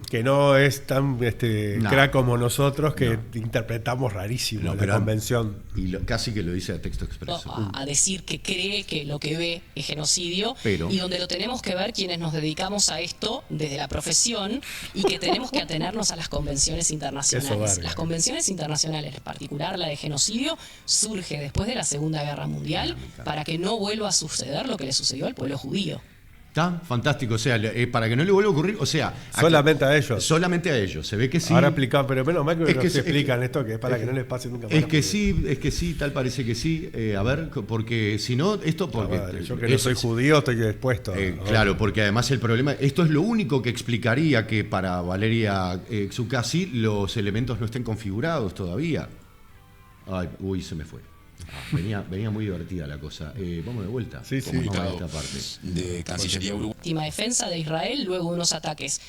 S2: Que no es tan crack como nosotros, que interpretamos rarísimo la convención.
S1: Y casi que lo dice a texto expreso.
S6: A decir que cree que lo que ve es genocidio, y donde lo tenemos que ver quienes nos dedicamos a esto desde la profesión, y que tenemos que atenernos a las convenciones internacionales. Las convenciones internacionales, en particular la de genocidio, surge después de la Segunda Guerra Mundial para que no vuelva a suceder lo que le sucedió al pueblo judío.
S1: Está fantástico, o sea, para que no le vuelva a ocurrir, o sea...
S2: Solamente a ellos.
S1: Solamente a ellos, se ve que sí.
S2: Ahora explican, pero menos mal que nos explican esto, que es para que no les pase nunca más.
S1: Es que sí, tal parece que sí. A ver, porque si no, esto... porque
S2: yo que no soy judío estoy dispuesto.
S1: Claro, porque además el problema... Esto es lo único que explicaría que para Valeria Xukasi los elementos no estén configurados todavía. Uy, se me fue. Venía muy divertida la cosa. Vamos de vuelta.
S5: Sí. Esta parte de Cancillería Uruguaya.
S6: Última defensa de Israel luego de unos ataques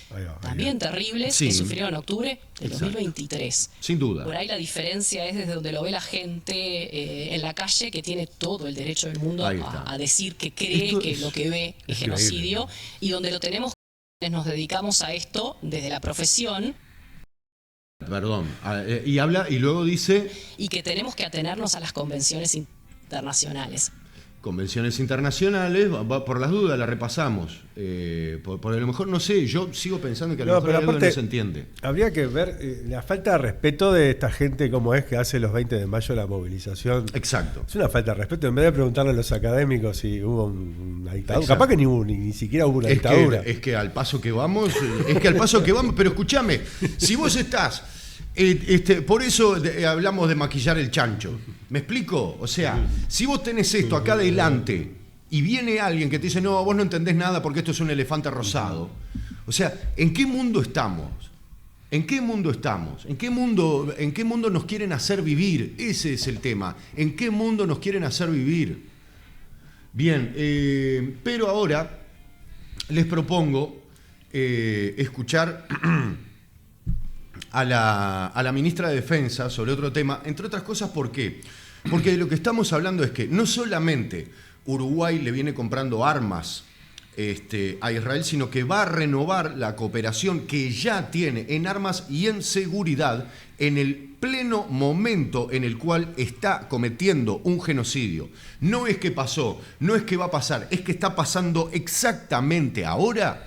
S6: también terribles que sufrieron en octubre del 2023.
S1: Sin duda.
S6: Por ahí la diferencia es desde donde lo ve la gente en la calle, que tiene todo el derecho del mundo a decir que cree que lo que ve es genocidio, y donde lo tenemos quienes nos dedicamos a esto desde la profesión.
S1: Perdón, y habla y luego dice...
S6: Y que tenemos que atenernos a las convenciones internacionales.
S1: Convenciones internacionales, por las dudas la repasamos. Por lo mejor, no sé, yo sigo pensando que a lo mejor no se entiende.
S2: Habría que ver la falta de respeto de esta gente como es que hace los 20 de mayo la movilización.
S1: Exacto.
S2: Es una falta de respeto. En vez de preguntarle a los académicos si hubo una dictadura.
S1: Exacto.
S2: Capaz que ni siquiera hubo una dictadura.
S1: Es que al paso que vamos, pero escúchame, si vos estás... por eso hablamos de maquillar el chancho. ¿Me explico? O sea, si vos tenés esto acá adelante y viene alguien que te dice, no, vos no entendés nada porque esto es un elefante rosado. O sea, ¿en qué mundo estamos? ¿En qué mundo estamos? ¿En qué mundo nos quieren hacer vivir? Ese es el tema. ¿En qué mundo nos quieren hacer vivir? Bien, pero ahora les propongo escuchar... a la ministra de Defensa sobre otro tema, entre otras cosas, ¿por qué? Porque de lo que estamos hablando es que no solamente Uruguay le viene comprando armas a Israel, sino que va a renovar la cooperación que ya tiene en armas y en seguridad en el pleno momento en el cual está cometiendo un genocidio. No es que pasó, no es que va a pasar, es que está pasando exactamente ahora.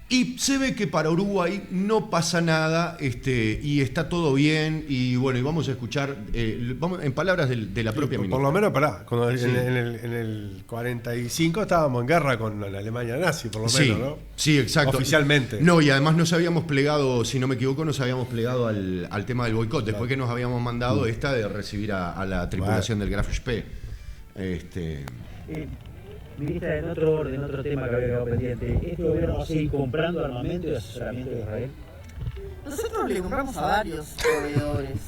S1: Y se ve que para Uruguay no pasa nada y está todo bien. Y bueno, y vamos a escuchar en palabras de la propia ministra.
S2: Por lo menos, cuando en el 45 estábamos en guerra con la Alemania nazi, por lo menos, ¿no?
S1: Sí, exacto.
S2: Oficialmente.
S1: No, y además nos habíamos plegado, si no me equivoco, al tema del boicot, después que nos habíamos mandado de recibir a la tripulación del Graf Spee.
S7: Ministra, en otro tema que había quedado pendiente, ¿este gobierno va a seguir comprando armamento y asesoramiento de Israel?
S8: Nosotros le compramos a varios proveedores.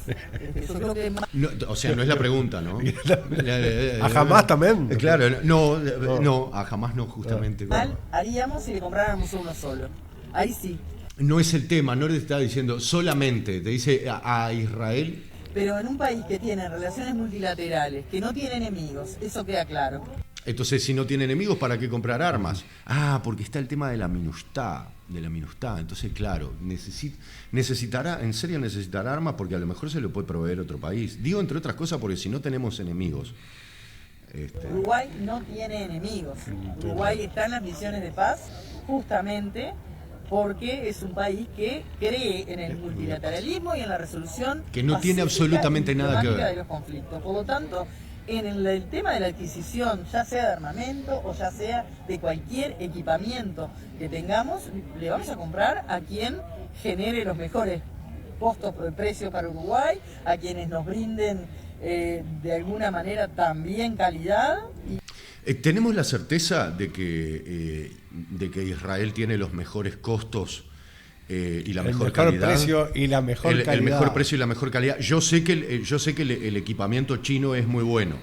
S8: Yo creo que
S1: no, o sea, no es la pregunta, ¿no?
S2: ¿A Hamas también?
S1: Claro, no, a Hamas no, justamente.
S8: Mal haríamos si le compráramos uno solo. Ahí sí.
S1: No es el tema, no le está diciendo solamente, te dice a Israel.
S8: Pero en un país que tiene relaciones multilaterales, que no tiene enemigos, eso queda claro.
S1: Entonces, si no tiene enemigos, ¿para qué comprar armas? Ah, porque está el tema de la minustá. Entonces, claro, necesitará armas porque a lo mejor se lo puede proveer otro país. Digo, entre otras cosas, porque si no tenemos enemigos.
S8: Uruguay no tiene enemigos. Uruguay está en las misiones de paz justamente porque es un país que cree en el multilateralismo y en la resolución
S1: que no tiene absolutamente nada que ver
S8: de los conflictos. Por lo tanto, en el tema de la adquisición, ya sea de armamento o ya sea de cualquier equipamiento que tengamos, le vamos a comprar a quien genere los mejores precios para Uruguay, a quienes nos brinden de alguna manera también calidad.
S1: ¿Tenemos la certeza de que Israel tiene los mejores costos y la mejor calidad?
S2: Precio y la mejor calidad.
S1: El mejor precio y la mejor calidad. Yo sé que el equipamiento chino es muy bueno.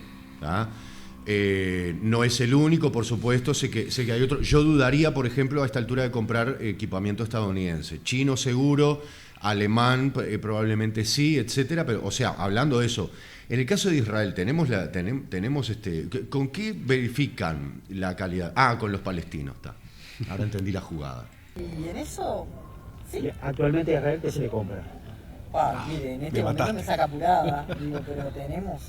S1: No es el único, por supuesto, sé que hay otro. Yo dudaría, por ejemplo, a esta altura de comprar equipamiento estadounidense. Chino seguro, alemán probablemente sí, etcétera. Pero, o sea, hablando de eso, en el caso de Israel tenemos ¿con qué verifican la calidad? Ah, con los palestinos, está. Ahora entendí la jugada.
S8: Y en eso, sí.
S7: Actualmente a Israel, ¿qué se le compra?
S8: Mire, en este momento me saca apurada, digo, pero tenemos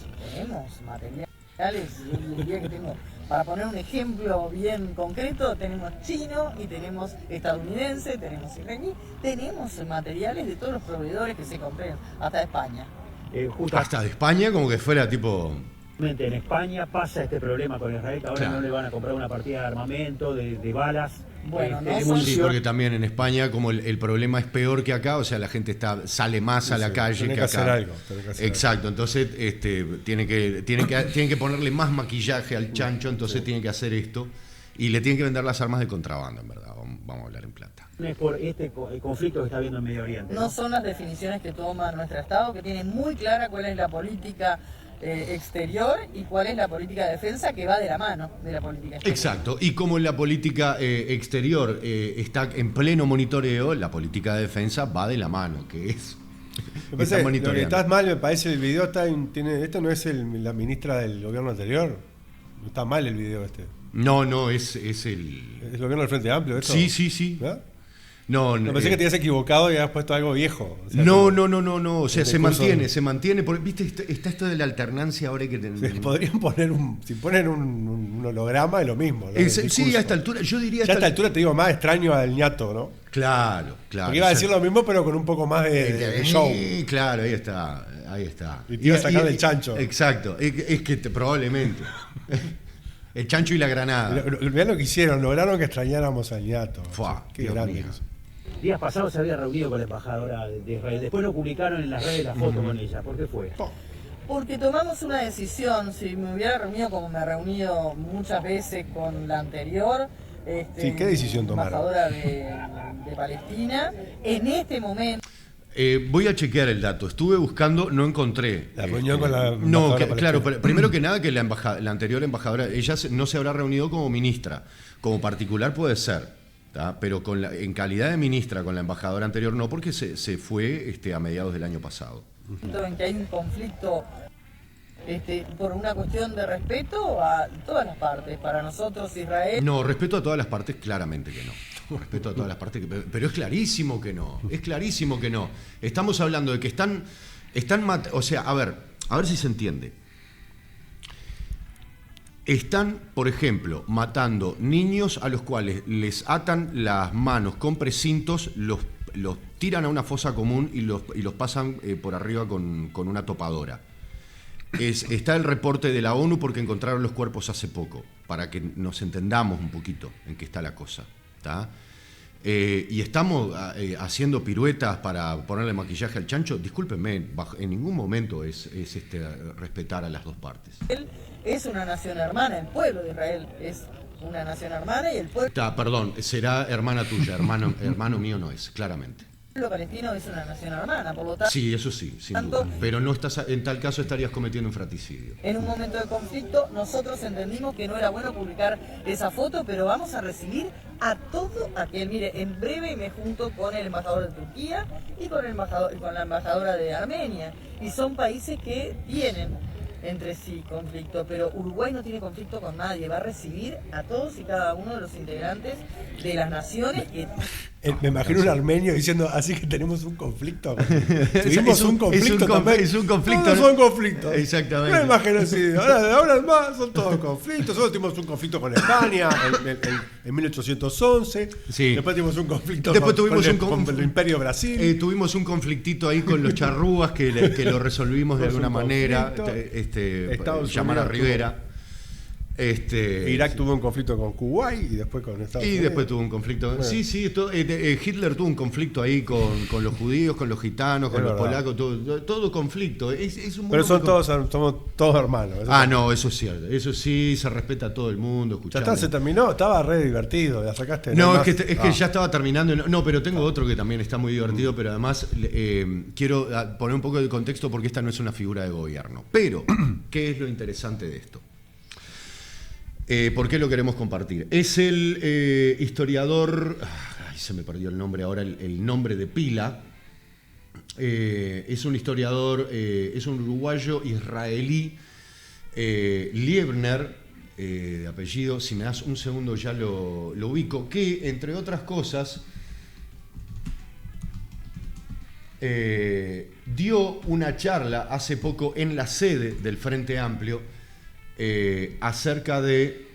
S8: materiales, yo diría que tengo, para poner un ejemplo bien concreto, tenemos chino y tenemos estadounidense, tenemos israelí, tenemos materiales de todos los proveedores que se compren, hasta de España.
S1: Hasta de España, como que fuera tipo...
S7: En España pasa este problema con Israel, que ahora
S1: claro.
S7: No le van a comprar una partida de armamento, de balas.
S8: Bueno,
S1: sí, porque también en España, como el problema es peor que acá, o sea, la gente sale más a la calle que acá.
S2: Hacer algo.
S1: Exacto, entonces tienen que ponerle más maquillaje al chancho, entonces tienen que hacer esto y le tienen que vender las armas de contrabando, en verdad. Vamos a hablar en plata.
S7: No es por el conflicto que está habiendo en Medio Oriente.
S8: No son las definiciones que toma nuestro Estado, que tiene muy clara cuál es la política exterior y cuál es la política de defensa, que va de la mano de la política exterior.
S1: Exacto, y como la política exterior está en pleno monitoreo, la política de defensa va de la mano, que es...
S2: Lo que estás mal, me parece, el video esto no es la ministra del gobierno anterior. Está mal el video este.
S1: No, es el...
S2: ¿Es el gobierno del Frente Amplio esto?
S1: Sí.
S2: ¿No?
S1: No,
S2: pensé que te habías equivocado y habías puesto algo viejo. O sea,
S1: no. O sea, se mantiene. Porque, viste, está esto de la alternancia ahora que
S2: tenemos. Podrían poner si ponen un holograma es lo mismo, ¿no?
S1: Sí, a esta altura, yo diría...
S2: Ya a esta altura te digo más extraño al ñato, ¿no?
S1: Claro.
S2: Porque iba a decir lo mismo, pero con un poco más de show.
S1: Claro, ahí está.
S2: Y te iba a sacar del chancho.
S1: Exacto, es que probablemente... El chancho y la granada.
S2: Vean lo que hicieron, lograron que extrañáramos al ñato. Qué grande eso.
S7: Días pasados se había reunido con la embajadora de Israel. Después lo publicaron en las redes la foto con ella. ¿Por qué fue?
S8: Porque tomamos una decisión. Si me hubiera reunido como me he reunido muchas veces con la anterior,
S2: ¿qué decisión tomaron?
S8: Embajadora de Palestina, en este momento...
S1: Voy a chequear el dato. Estuve buscando, no encontré.
S2: La reunión con la
S1: No, claro, primero que nada que la anterior embajadora, ella no se habrá reunido como ministra. Como particular puede ser, ¿tá? Pero en calidad de ministra con la embajadora anterior no, porque se fue a mediados del año pasado.
S8: En que hay un conflicto por una cuestión de respeto a todas las partes. Para nosotros, Israel...
S1: No, respeto a todas las partes, claramente que no. Respeto a todas las partes, pero es clarísimo que no. Estamos hablando de que están o sea, a ver si se entiende. Están, por ejemplo, matando niños a los cuales les atan las manos con precintos, los tiran a una fosa común y los pasan por arriba con una topadora. Está el reporte de la ONU porque encontraron los cuerpos hace poco, para que nos entendamos un poquito en qué está la cosa. Y estamos haciendo piruetas para ponerle maquillaje al chancho. Discúlpenme, en ningún momento es respetar a las dos partes.
S8: Él es una nación hermana, el pueblo de Israel es una nación hermana y el pueblo...
S1: Perdón, será hermana tuya, hermano mío no es, claramente.
S8: El pueblo palestino es una nación hermana, por lo tanto...
S1: Sí, eso sí, sin duda. Pero no en tal caso estarías cometiendo un fratricidio.
S8: En un momento de conflicto, nosotros entendimos que no era bueno publicar esa foto, pero vamos a recibir a todo aquel... Mire, en breve me junto con el embajador de Turquía y con la embajadora de Armenia. Y son países que tienen entre sí conflicto, pero Uruguay no tiene conflicto con nadie, va a recibir a todos y cada uno de los integrantes de las naciones que...
S2: Me imagino un armenio diciendo, así que tenemos un conflicto. Tuvimos un conflicto también.
S1: Es un conflicto.
S2: Todos son conflictos.
S1: Exactamente.
S2: Me imagino así, ahora más son todos conflictos. Nosotros tuvimos un conflicto con España en 1811.
S1: Sí.
S2: Después tuvimos un conflicto con el Imperio Brasil.
S1: Tuvimos un conflictito ahí con los charrúas que lo resolvimos de alguna manera. Llamar a Rivera.
S2: Irak tuvo un conflicto con Kuwait y después con Estados Unidos.
S1: Y después tuvo un conflicto. Bueno. Sí, Hitler tuvo un conflicto ahí con los judíos, con los gitanos, con los polacos, todo conflicto.
S2: Pero somos todos hermanos.
S1: No, eso es cierto. Eso sí, se respeta a todo el mundo.
S2: Ya se terminó, estaba re divertido, la sacaste.
S1: No, es que ya estaba terminando. No, pero tengo otro que también está muy divertido, pero además quiero poner un poco de contexto porque esta no es una figura de gobierno. Pero, ¿qué es lo interesante de esto? ¿Por qué lo queremos compartir? Es el historiador, se me perdió el nombre ahora, el nombre de pila. Es un historiador, es un uruguayo israelí, Liebner, de apellido, si me das un segundo ya lo ubico, que entre otras cosas dio una charla hace poco en la sede del Frente Amplio acerca de...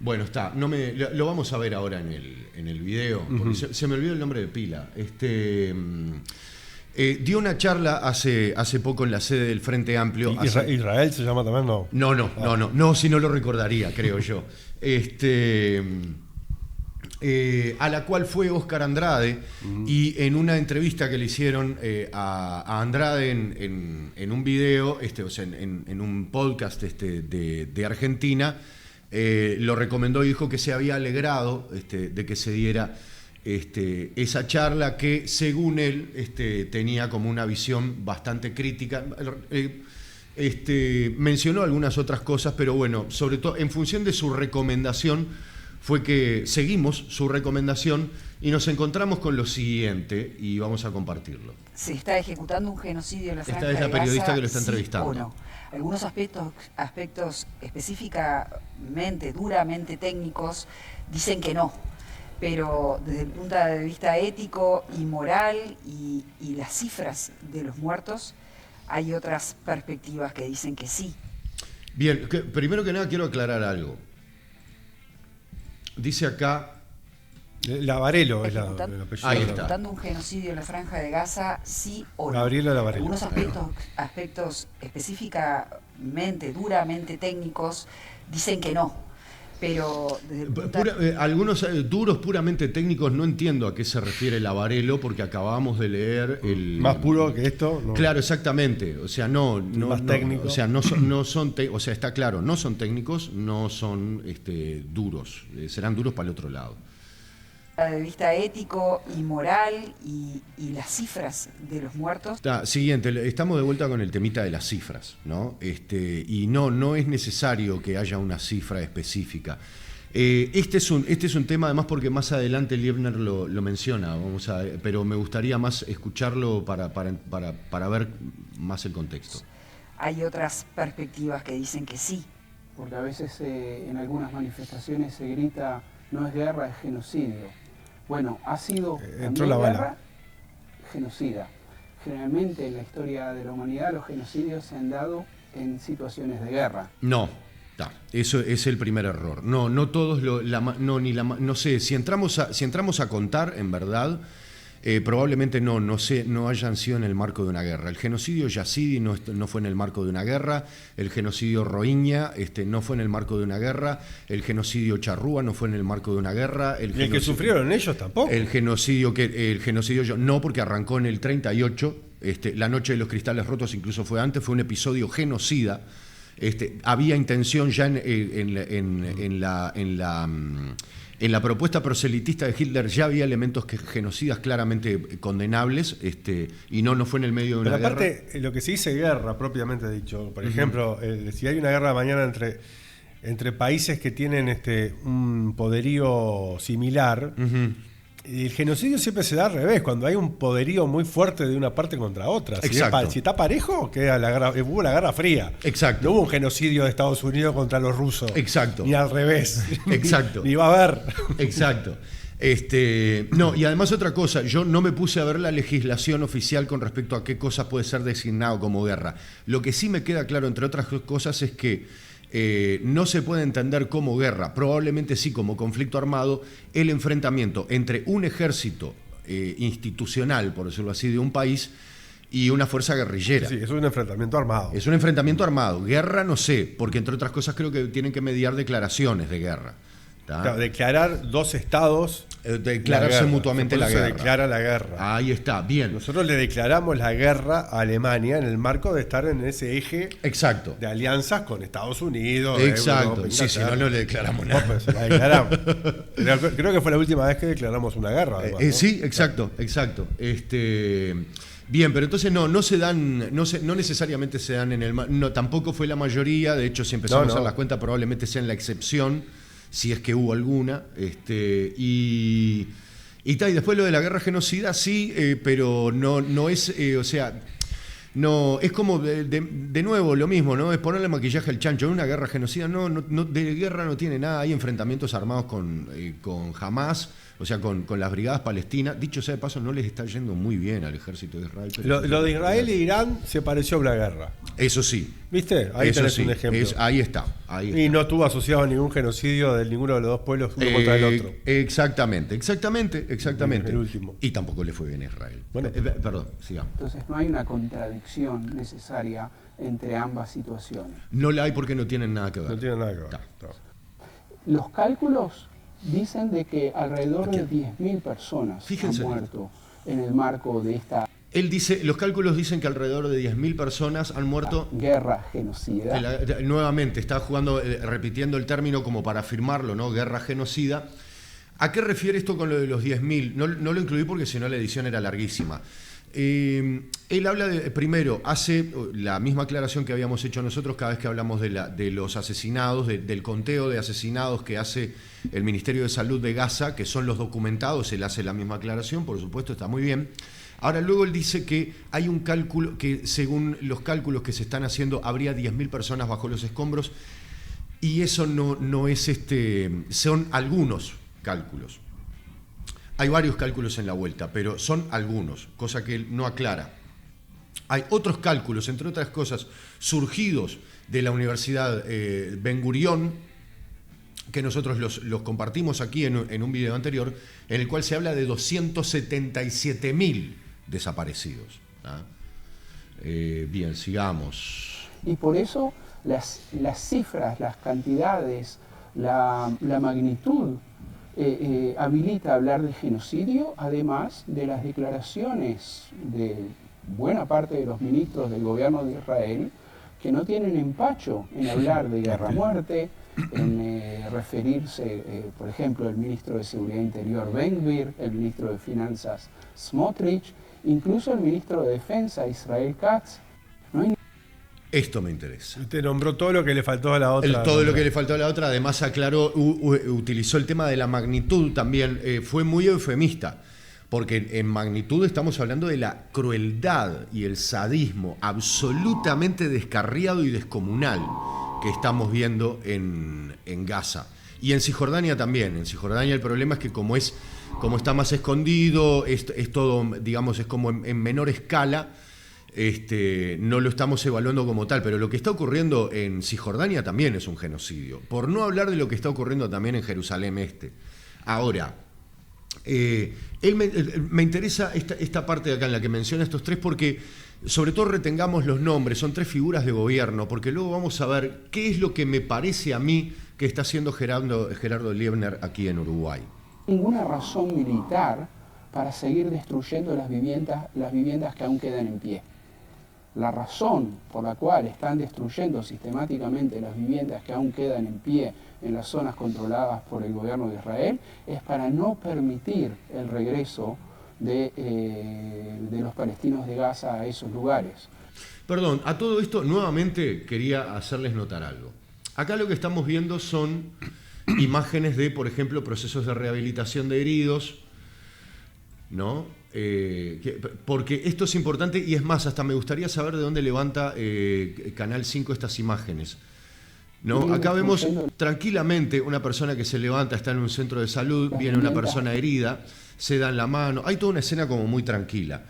S1: Bueno, está. Lo vamos a ver ahora en el video. Porque se me olvidó el nombre de pila. Dio una charla hace poco en la sede del Frente Amplio.
S2: ¿Israel se llama también?
S1: No, si no lo recordaría, creo yo. A la cual fue Óscar Andrade, y en una entrevista que le hicieron a Andrade en un video, o sea, en un podcast de Argentina, lo recomendó y dijo que se había alegrado de que se diera esa charla, que según él tenía como una visión bastante crítica. Mencionó algunas otras cosas, pero bueno, sobre todo en función de su recomendación fue que seguimos su recomendación y nos encontramos con lo siguiente, y vamos a compartirlo.
S9: Se está ejecutando un genocidio en la Franja de
S1: Esta es la periodista
S9: Gaza,
S1: que lo está entrevistando.
S9: ¿sí o no? Algunos aspectos específicamente, duramente técnicos, dicen que no. Pero desde el punto de vista ético y moral y las cifras de los muertos, hay otras perspectivas que dicen que sí.
S1: Bien, primero que nada quiero aclarar algo. Dice acá...
S2: Lavarello es el apellido.
S1: Ahí está.
S9: Ejecutando un genocidio en la Franja de Gaza, sí o no.
S2: Gabriela Lavarello.
S9: Algunos aspectos específicamente, duramente técnicos, dicen que no. Pero desde
S1: algunos duros puramente técnicos, no entiendo a qué se refiere Lavarello, porque acabamos de leer el...
S2: Más puro que esto, no.
S1: Claro, exactamente. O sea,
S2: más técnico.
S1: O sea, o sea, está claro, no son técnicos, no son duros. Serán duros para el otro lado.
S9: De vista ético y moral y las cifras de los muertos.
S1: Siguiente, estamos de vuelta con el temita de las cifras, ¿no? Y no es necesario que haya una cifra específica. Este es un tema, además, porque más adelante Liebner lo menciona, pero me gustaría más escucharlo para ver más el contexto.
S9: Hay otras perspectivas que dicen que sí.
S10: Porque a veces en algunas manifestaciones se grita, no es guerra, es genocidio. Bueno, ha sido guerra, genocida. Generalmente en la historia de la humanidad los genocidios se han dado en situaciones de guerra.
S1: Eso es el primer error. No todos no sé, si entramos a contar, en verdad, probablemente no hayan sido en el marco de una guerra. El genocidio yazidi no fue en el marco de una guerra, el genocidio rohingya no fue en el marco de una guerra, el genocidio charrúa no fue en el marco de una guerra.
S2: ¿Y el que sufrieron ellos tampoco?
S1: El genocidio no, porque arrancó en el 38, la noche de los cristales rotos incluso fue antes, fue un episodio genocida. Había intención ya en la propuesta proselitista de Hitler, ya había elementos genocidas claramente condenables, y no fue en el medio de una guerra.
S2: Pero aparte, lo que se dice guerra, propiamente dicho, por ejemplo, si hay una guerra mañana entre países que tienen un poderío similar, Y el genocidio siempre se da al revés, cuando hay un poderío muy fuerte de una parte contra otra.
S1: Exacto.
S2: Si está parejo, hubo la Guerra Fría.
S1: Exacto.
S2: No hubo un genocidio de Estados Unidos contra los rusos.
S1: Exacto.
S2: Ni al revés.
S1: Exacto.
S2: Ni va a haber.
S1: Exacto. No, y además otra cosa, yo no me puse a ver la legislación oficial con respecto a qué cosa puede ser designado como guerra. Lo que sí me queda claro, entre otras cosas, es que no se puede entender como guerra, probablemente sí como conflicto armado, el enfrentamiento entre un ejército institucional, por decirlo así, de un país y una fuerza guerrillera.
S2: Sí, es un enfrentamiento armado.
S1: Es un enfrentamiento armado. Guerra no sé, porque entre otras cosas creo que tienen que mediar declaraciones de guerra.
S2: Claro, declarar dos estados.
S1: Declararse mutuamente la guerra.
S2: Se declara la guerra.
S1: Ahí está, bien.
S2: Nosotros le declaramos la guerra a Alemania en el marco de estar en ese eje.
S1: Exacto.
S2: De alianzas con Estados Unidos.
S1: Exacto.
S2: Europa,
S1: sí, si no, no le declaramos nada.
S2: Pues, la declaramos. Creo que fue la última vez que declaramos una guerra. Además, ¿no?
S1: Sí, exacto, exacto. Bien, pero entonces no se dan, no necesariamente se dan en el no, tampoco fue la mayoría, de hecho si empezamos a hacer las cuentas probablemente sean la excepción, si es que hubo alguna, y después lo de la guerra genocida sí, pero no es, o sea, no es como de nuevo lo mismo, ¿no? Es ponerle maquillaje al chancho. En una guerra genocida no de guerra no tiene nada, hay enfrentamientos armados con Hamas. O sea, con las brigadas palestinas. Dicho sea de paso, no les está yendo muy bien al ejército de Israel.
S2: Lo de Israel e Irán se pareció a una guerra.
S1: Eso sí.
S2: ¿Viste? Ahí tenés un ejemplo.
S1: Ahí está.
S2: Y no estuvo asociado a ningún genocidio de ninguno de los dos pueblos uno contra el otro.
S1: Exactamente.
S2: El último.
S1: Y tampoco le fue bien a Israel.
S2: Bueno,
S1: perdón, sigamos.
S10: Entonces no hay una contradicción necesaria entre ambas situaciones.
S1: No la hay porque no tienen nada que ver.
S2: No tienen nada que ver.
S10: Los cálculos dicen de que alrededor de 10.000 personas han muerto en el marco de esta...
S1: Él dice, los cálculos dicen que alrededor de 10.000 personas han muerto...
S10: Guerra genocida.
S1: Nuevamente, está jugando, repitiendo el término como para afirmarlo, ¿no? Guerra genocida. ¿A qué refiere esto con lo de los 10.000? No lo incluí porque si no la edición era larguísima. Él habla primero, hace la misma aclaración que habíamos hecho nosotros cada vez que hablamos de los asesinados, del conteo de asesinados que hace el Ministerio de Salud de Gaza, que son los documentados. Él hace la misma aclaración, por supuesto, está muy bien. Ahora luego él dice que hay un cálculo, que según los cálculos que se están haciendo, habría 10.000 personas bajo los escombros, y eso no es son algunos cálculos. Hay varios cálculos en la vuelta, pero son algunos, cosa que él no aclara. Hay otros cálculos, entre otras cosas, surgidos de la Universidad Ben Gurión, que nosotros los compartimos aquí en un video anterior, en el cual se habla de 277.000 desaparecidos. Bien, sigamos.
S10: Y por eso las cifras, las cantidades, la magnitud habilita hablar de genocidio, además de las declaraciones de buena parte de los ministros del gobierno de Israel, que no tienen empacho en hablar de guerra-muerte, en referirse, por ejemplo, el ministro de Seguridad Interior Ben Gvir, el ministro de Finanzas Smotrich, incluso el ministro de Defensa Israel Katz. No hay...
S1: Esto me interesa.
S2: Te nombró todo lo que le faltó a la otra.
S1: Todo lo que le faltó a la otra, además aclaró, utilizó el tema de la magnitud también, fue muy eufemista, porque en magnitud estamos hablando de la crueldad y el sadismo absolutamente descarriado y descomunal que estamos viendo en Gaza. Y en Cisjordania también. En Cisjordania el problema es que como está más escondido, es todo, digamos, es como en menor escala. No lo estamos evaluando como tal, pero lo que está ocurriendo en Cisjordania también es un genocidio, por no hablar de lo que está ocurriendo también en Jerusalén Este. Ahora, me interesa esta parte de acá en la que menciona estos tres, porque sobre todo retengamos los nombres, son tres figuras de gobierno, porque luego vamos a ver qué es lo que me parece a mí que está haciendo Gerardo Liebner aquí en Uruguay.
S10: Ninguna razón militar para seguir destruyendo las viviendas que aún quedan en pie. La razón por la cual están destruyendo sistemáticamente las viviendas que aún quedan en pie en las zonas controladas por el gobierno de Israel es para no permitir el regreso de los palestinos de Gaza a esos lugares.
S1: Perdón, a todo esto nuevamente quería hacerles notar algo. Acá lo que estamos viendo son imágenes de, por ejemplo, procesos de rehabilitación de heridos, ¿no? Porque esto es importante y es más, hasta me gustaría saber de dónde levanta Canal 5 estas imágenes. ¿No? Acá vemos tranquilamente una persona que se levanta, está en un centro de salud, viene una persona herida, se dan la mano, hay toda una escena como muy tranquila.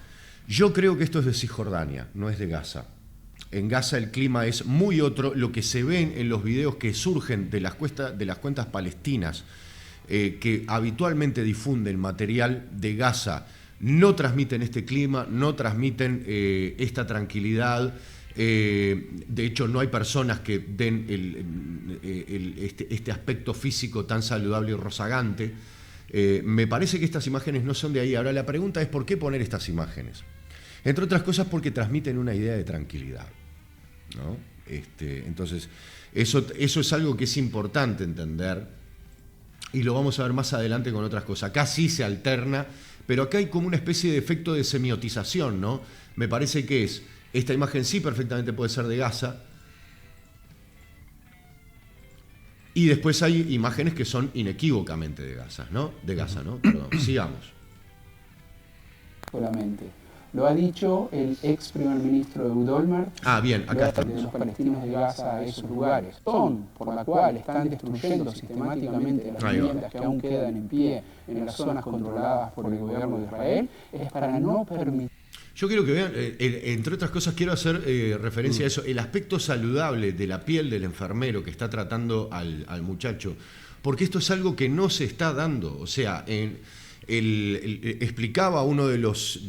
S1: Yo creo que esto es de Cisjordania, no es de Gaza. En Gaza el clima es muy otro, lo que se ven en los videos que surgen de las cuentas palestinas, que habitualmente difunden material de Gaza, no transmiten este clima, no transmiten esta tranquilidad. De hecho, no hay personas que den este aspecto físico tan saludable y rozagante. Me parece que estas imágenes no son de ahí. Ahora la pregunta es ¿por qué poner estas imágenes? Entre otras cosas porque transmiten una idea de tranquilidad, ¿no? Entonces, eso es algo que es importante entender y lo vamos a ver más adelante con otras cosas. Acá sí se alterna, pero acá hay como una especie de efecto de semiotización, ¿no? Me parece que esta imagen sí perfectamente puede ser de Gaza. Y después hay imágenes que son inequívocamente de Gaza, ¿no? Perdón, sigamos.
S10: Solamente. Lo ha dicho el ex primer ministro Ehud Olmert.
S1: Bien, acá estamos.
S10: De los palestinos de Gaza a esos lugares. Son por la cual están destruyendo sistemáticamente las viviendas que aún quedan en pie en las zonas controladas por el gobierno de Israel, es para no permitir.
S1: Yo quiero que vean, entre otras cosas, quiero hacer referencia a eso, el aspecto saludable de la piel del enfermero que está tratando al muchacho, porque esto es algo que no se está dando. O sea, explicaba uno de los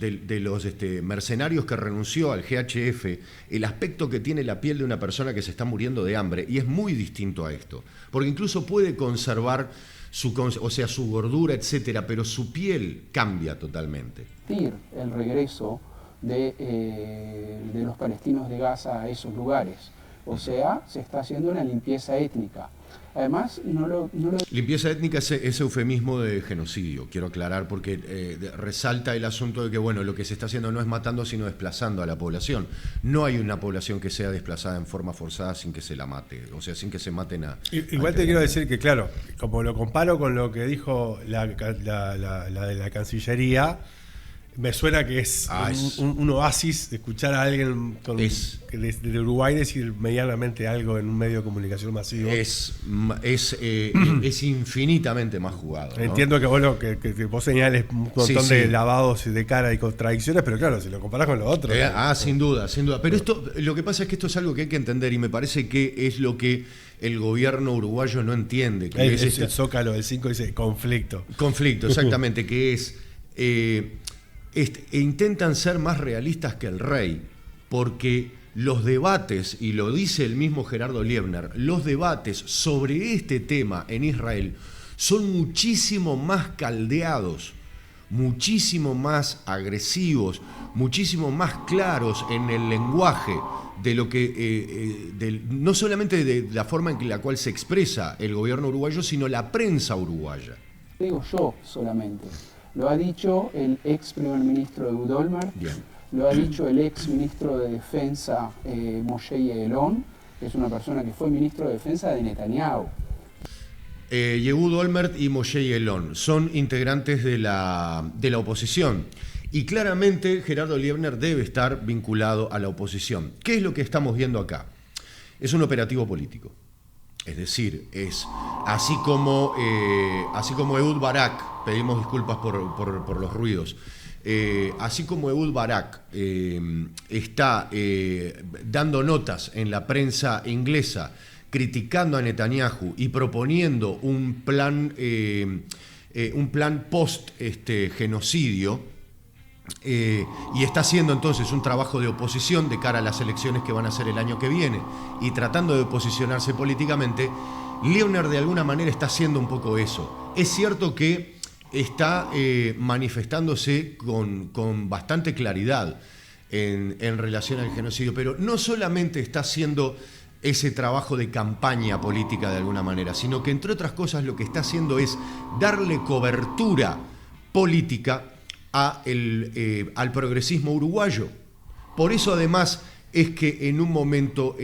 S1: mercenarios que renunció al GHF el aspecto que tiene la piel de una persona que se está muriendo de hambre, y es muy distinto a esto, porque incluso puede conservar su gordura, etcétera, pero su piel cambia totalmente.
S10: El regreso de los palestinos de Gaza a esos lugares. O sea, se está haciendo una limpieza étnica. Además,
S1: Limpieza étnica es eufemismo de genocidio, quiero aclarar, porque resalta el asunto de que, bueno, lo que se está haciendo no es matando, sino desplazando a la población. No hay una población que sea desplazada en forma forzada sin que se la mate, o sea, sin que se maten a...
S2: Igual te quiero decir que, claro, como lo comparo con lo que dijo la de la Cancillería, me suena que es un oasis de escuchar a alguien de Uruguay decir medianamente algo en un medio de comunicación masivo.
S1: Es infinitamente más jugado, ¿no?
S2: Entiendo que vos señales un montón de lavados de cara y contradicciones, pero claro, si lo comparás con lo otro.
S1: Sin duda. Pero esto, lo que pasa es que esto es algo que hay que entender, y me parece que es lo que el gobierno uruguayo no entiende. Que
S2: el Zócalo del 5 dice conflicto.
S1: Conflicto, exactamente, que es... intentan ser más realistas que el rey, porque los debates, y lo dice el mismo Gerardo Liebner, los debates sobre este tema en Israel son muchísimo más caldeados, muchísimo más agresivos, muchísimo más claros en el lenguaje de lo que no solamente de la forma en la cual se expresa el gobierno uruguayo, sino la prensa uruguaya.
S10: Digo yo solamente. Lo ha dicho el ex primer ministro Ehud Olmert, lo ha dicho el ex ministro de Defensa Moshe Ya'alon, que es una persona que fue ministro de Defensa de Netanyahu.
S1: Ehud Olmert y Moshe Ya'alon son integrantes de la oposición, y claramente Gerardo Liebner debe estar vinculado a la oposición. ¿Qué es lo que estamos viendo acá? Es un operativo político. Es decir, es así como Ehud Barak, pedimos disculpas por los ruidos, así como Ehud Barak está dando notas en la prensa inglesa criticando a Netanyahu y proponiendo un plan post-genocidio, y está haciendo entonces un trabajo de oposición de cara a las elecciones que van a ser el año que viene y tratando de posicionarse políticamente, Liebner de alguna manera está haciendo un poco eso. Es cierto que está manifestándose con bastante claridad en relación al genocidio, pero no solamente está haciendo ese trabajo de campaña política de alguna manera, sino que entre otras cosas lo que está haciendo es darle cobertura política al progresismo uruguayo. Por eso además es que en un momento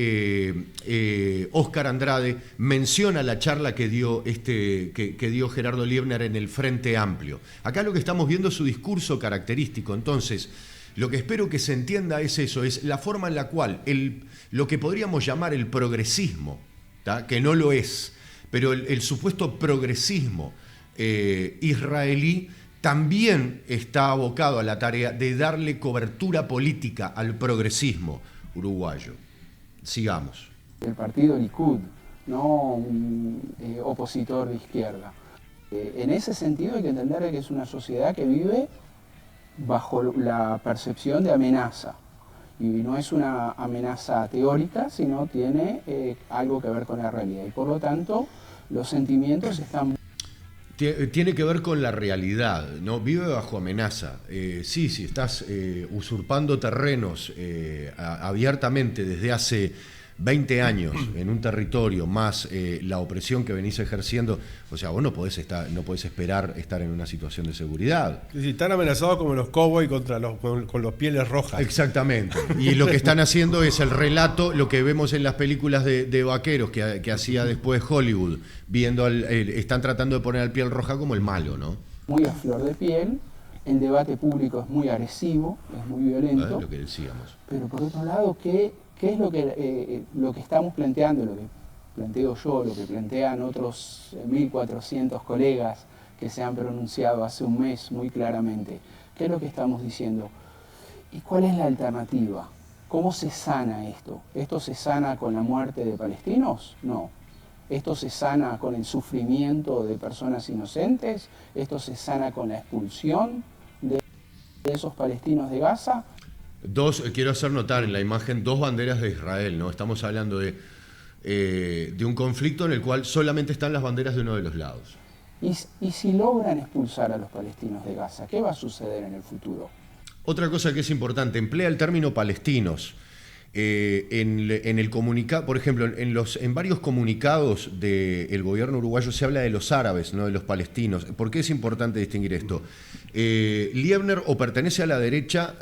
S1: Óscar Andrade menciona la charla que dio, que dio Gerardo Liebner en el Frente Amplio. Acá lo que estamos viendo es su discurso característico. Entonces, lo que espero que se entienda es eso, es la forma en la cual lo que podríamos llamar el progresismo, ¿tá? Que no lo es, pero el supuesto progresismo israelí también está abocado a la tarea de darle cobertura política al progresismo uruguayo. Sigamos.
S10: El partido Likud, no un opositor de izquierda. En ese sentido hay que entender que es una sociedad que vive bajo la percepción de amenaza. Y no es una amenaza teórica, sino tiene algo que ver con la realidad. Y por lo tanto, los sentimientos están...
S1: Tiene que ver con la realidad, ¿no? Vive bajo amenaza. Sí, estás usurpando terrenos abiertamente desde hace 20 años en un territorio, más la opresión que venís ejerciendo, o sea, vos no podés esperar estar en una situación de seguridad.
S2: Sí, están amenazados como los cowboys con los pieles rojas.
S1: Exactamente. Y lo que están haciendo es el relato, lo que vemos en las películas de vaqueros que hacía después Hollywood, están tratando de poner al piel roja como el malo, ¿no?
S10: Muy a flor de piel, el debate público es muy agresivo, es muy violento.
S1: Lo que decíamos.
S10: Pero por otro lado, ¿qué es lo que estamos planteando, lo que planteo yo, lo que plantean otros 1.400 colegas que se han pronunciado hace un mes muy claramente? ¿Qué es lo que estamos diciendo? ¿Y cuál es la alternativa? ¿Cómo se sana esto? ¿Esto se sana con la muerte de palestinos? No. ¿Esto se sana con el sufrimiento de personas inocentes? ¿Esto se sana con la expulsión de esos palestinos de Gaza?
S1: Quiero hacer notar en la imagen 2 banderas de Israel, ¿no? Estamos hablando de un conflicto en el cual solamente están las banderas de uno de los lados.
S10: ¿Y si logran expulsar a los palestinos de Gaza, qué va a suceder en el futuro?
S1: Otra cosa que es importante, emplea el término palestinos. En el comunicado, por ejemplo, en varios comunicados del gobierno uruguayo se habla de los árabes, no de los palestinos. ¿Por qué es importante distinguir esto? Liebner o pertenece a la derecha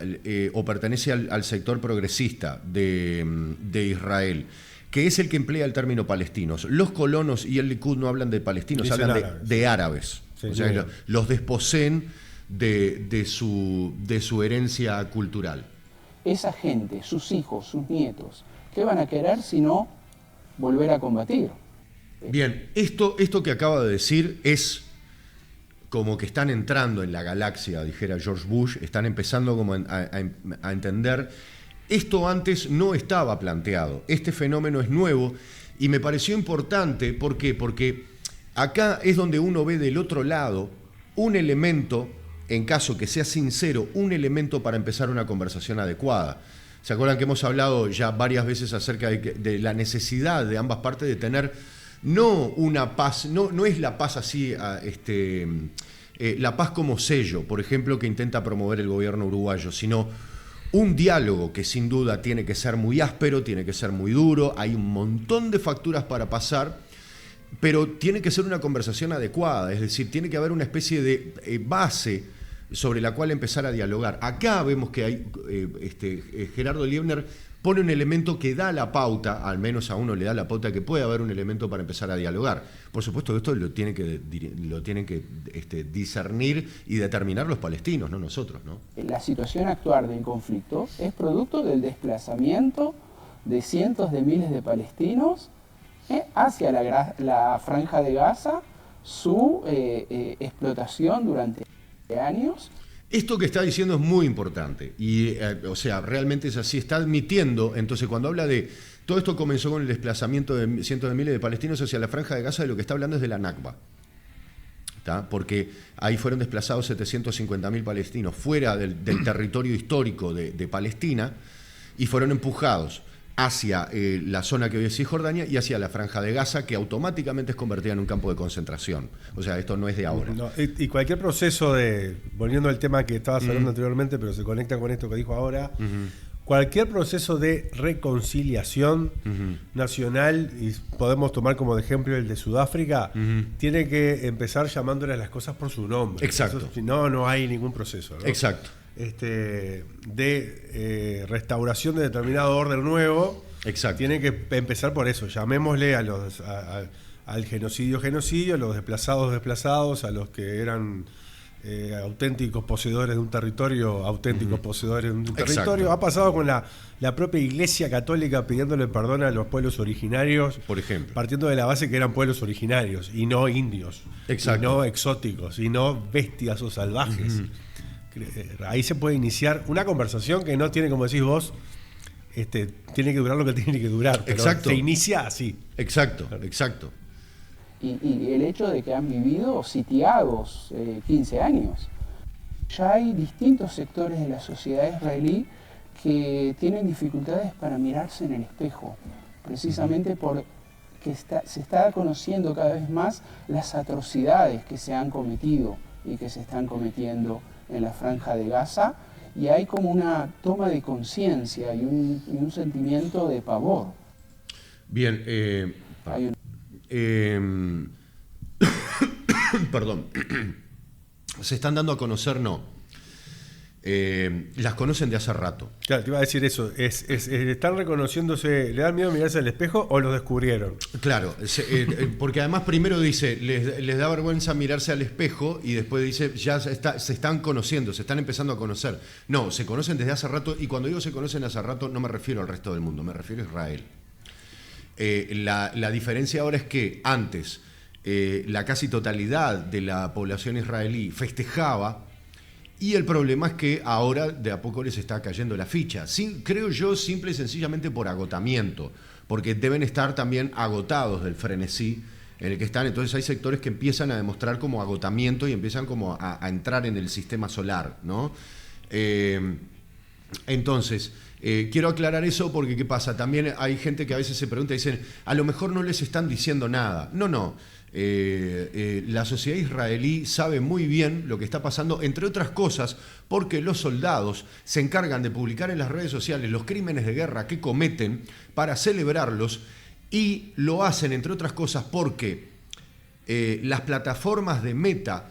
S1: o pertenece al sector progresista de Israel, que es el que emplea el término palestinos. Los colonos y el Likud no hablan de palestinos,
S2: dicen
S1: hablan
S2: árabes.
S1: de árabes. Sí, o sea, los desposeen de su herencia cultural.
S10: Esa gente, sus hijos, sus nietos, ¿qué van a querer si no volver a combatir?
S1: Bien, esto que acaba de decir es como que están entrando en la galaxia, dijera George Bush, están empezando como a entender. Esto antes no estaba planteado, este fenómeno es nuevo y me pareció importante. ¿Por qué? Porque acá es donde uno ve del otro lado un elemento, en caso que sea sincero, un elemento para empezar una conversación adecuada. ¿Se acuerdan que hemos hablado ya varias veces acerca de la necesidad de ambas partes de tener no una paz, no es la paz así, la paz como sello, por ejemplo, que intenta promover el gobierno uruguayo, sino un diálogo que sin duda tiene que ser muy áspero, tiene que ser muy duro, hay un montón de facturas para pasar, pero tiene que ser una conversación adecuada, es decir, tiene que haber una especie de base sobre la cual empezar a dialogar. Acá vemos que hay Gerardo Liebner pone un elemento que da la pauta, al menos a uno le da la pauta que puede haber un elemento para empezar a dialogar. Por supuesto, esto lo tienen que discernir y determinar los palestinos, no nosotros, ¿no?
S10: La situación actual del conflicto es producto del desplazamiento de cientos de miles de palestinos hacia la franja de Gaza, su explotación durante años.
S1: Esto que está diciendo es muy importante y, o sea, realmente es así, está admitiendo, entonces cuando habla de, todo esto comenzó con el desplazamiento de cientos de miles de palestinos hacia la franja de Gaza, de lo que está hablando es de la Nakba, ¿tá? Porque ahí fueron desplazados 750.000 palestinos fuera del territorio histórico de Palestina y fueron empujados hacia la zona que hoy es Cisjordania y hacia la franja de Gaza, que automáticamente es convertida en un campo de concentración. O sea, esto no es de ahora.
S2: No, y cualquier proceso volviendo al tema que estabas hablando anteriormente, pero se conecta con esto que dijo ahora, cualquier proceso de reconciliación nacional, y podemos tomar como ejemplo el de Sudáfrica, tiene que empezar llamándole a las cosas por su nombre.
S1: Exacto.
S2: Si no, no hay ningún proceso, ¿no?
S1: Exacto.
S2: de restauración de determinado orden nuevo,
S1: exacto,
S2: tiene que empezar por eso. Llamémosle al genocidio, a los desplazados, a los que eran auténticos poseedores de un territorio, poseedores de un territorio.
S1: Exacto.
S2: Ha pasado con la propia Iglesia Católica pidiéndole perdón a los pueblos originarios,
S1: por ejemplo,
S2: partiendo de la base que eran pueblos originarios y no indios,
S1: exacto,
S2: y no exóticos, y no bestias o salvajes. Ahí se puede iniciar una conversación que no tiene, como decís vos, tiene que durar lo que tiene que durar, pero
S1: exacto,
S2: se inicia así.
S1: Exacto.
S10: Y el hecho de que han vivido sitiados 15 años. Ya hay distintos sectores de la sociedad israelí que tienen dificultades para mirarse en el espejo, precisamente porque se está conociendo cada vez más las atrocidades que se han cometido y que se están cometiendo en la Franja de Gaza, y hay como una toma de conciencia y un sentimiento de pavor.
S1: Bien, perdón, se están dando a conocer, las conocen de hace rato.
S2: Claro, te iba a decir eso, ¿están reconociéndose, le dan miedo mirarse al espejo o lo descubrieron?
S1: Claro, porque además primero dice, les da vergüenza mirarse al espejo, y después dice, ya se están conociendo, se están empezando a conocer. No, se conocen desde hace rato, y cuando digo se conocen hace rato no me refiero al resto del mundo, me refiero a Israel. La diferencia ahora es que antes la casi totalidad de la población israelí festejaba, y el problema es que ahora de a poco les está cayendo la ficha. Creo yo, simple y sencillamente por agotamiento, porque deben estar también agotados del frenesí en el que están. Entonces hay sectores que empiezan a demostrar como agotamiento y empiezan como a entrar en el sistema solar, ¿no? Entonces, quiero aclarar eso porque ¿qué pasa? También hay gente que a veces se pregunta y dicen, a lo mejor no les están diciendo nada. No. La sociedad israelí sabe muy bien lo que está pasando, entre otras cosas, porque los soldados se encargan de publicar en las redes sociales los crímenes de guerra que cometen para celebrarlos, y lo hacen, entre otras cosas, porque las plataformas de Meta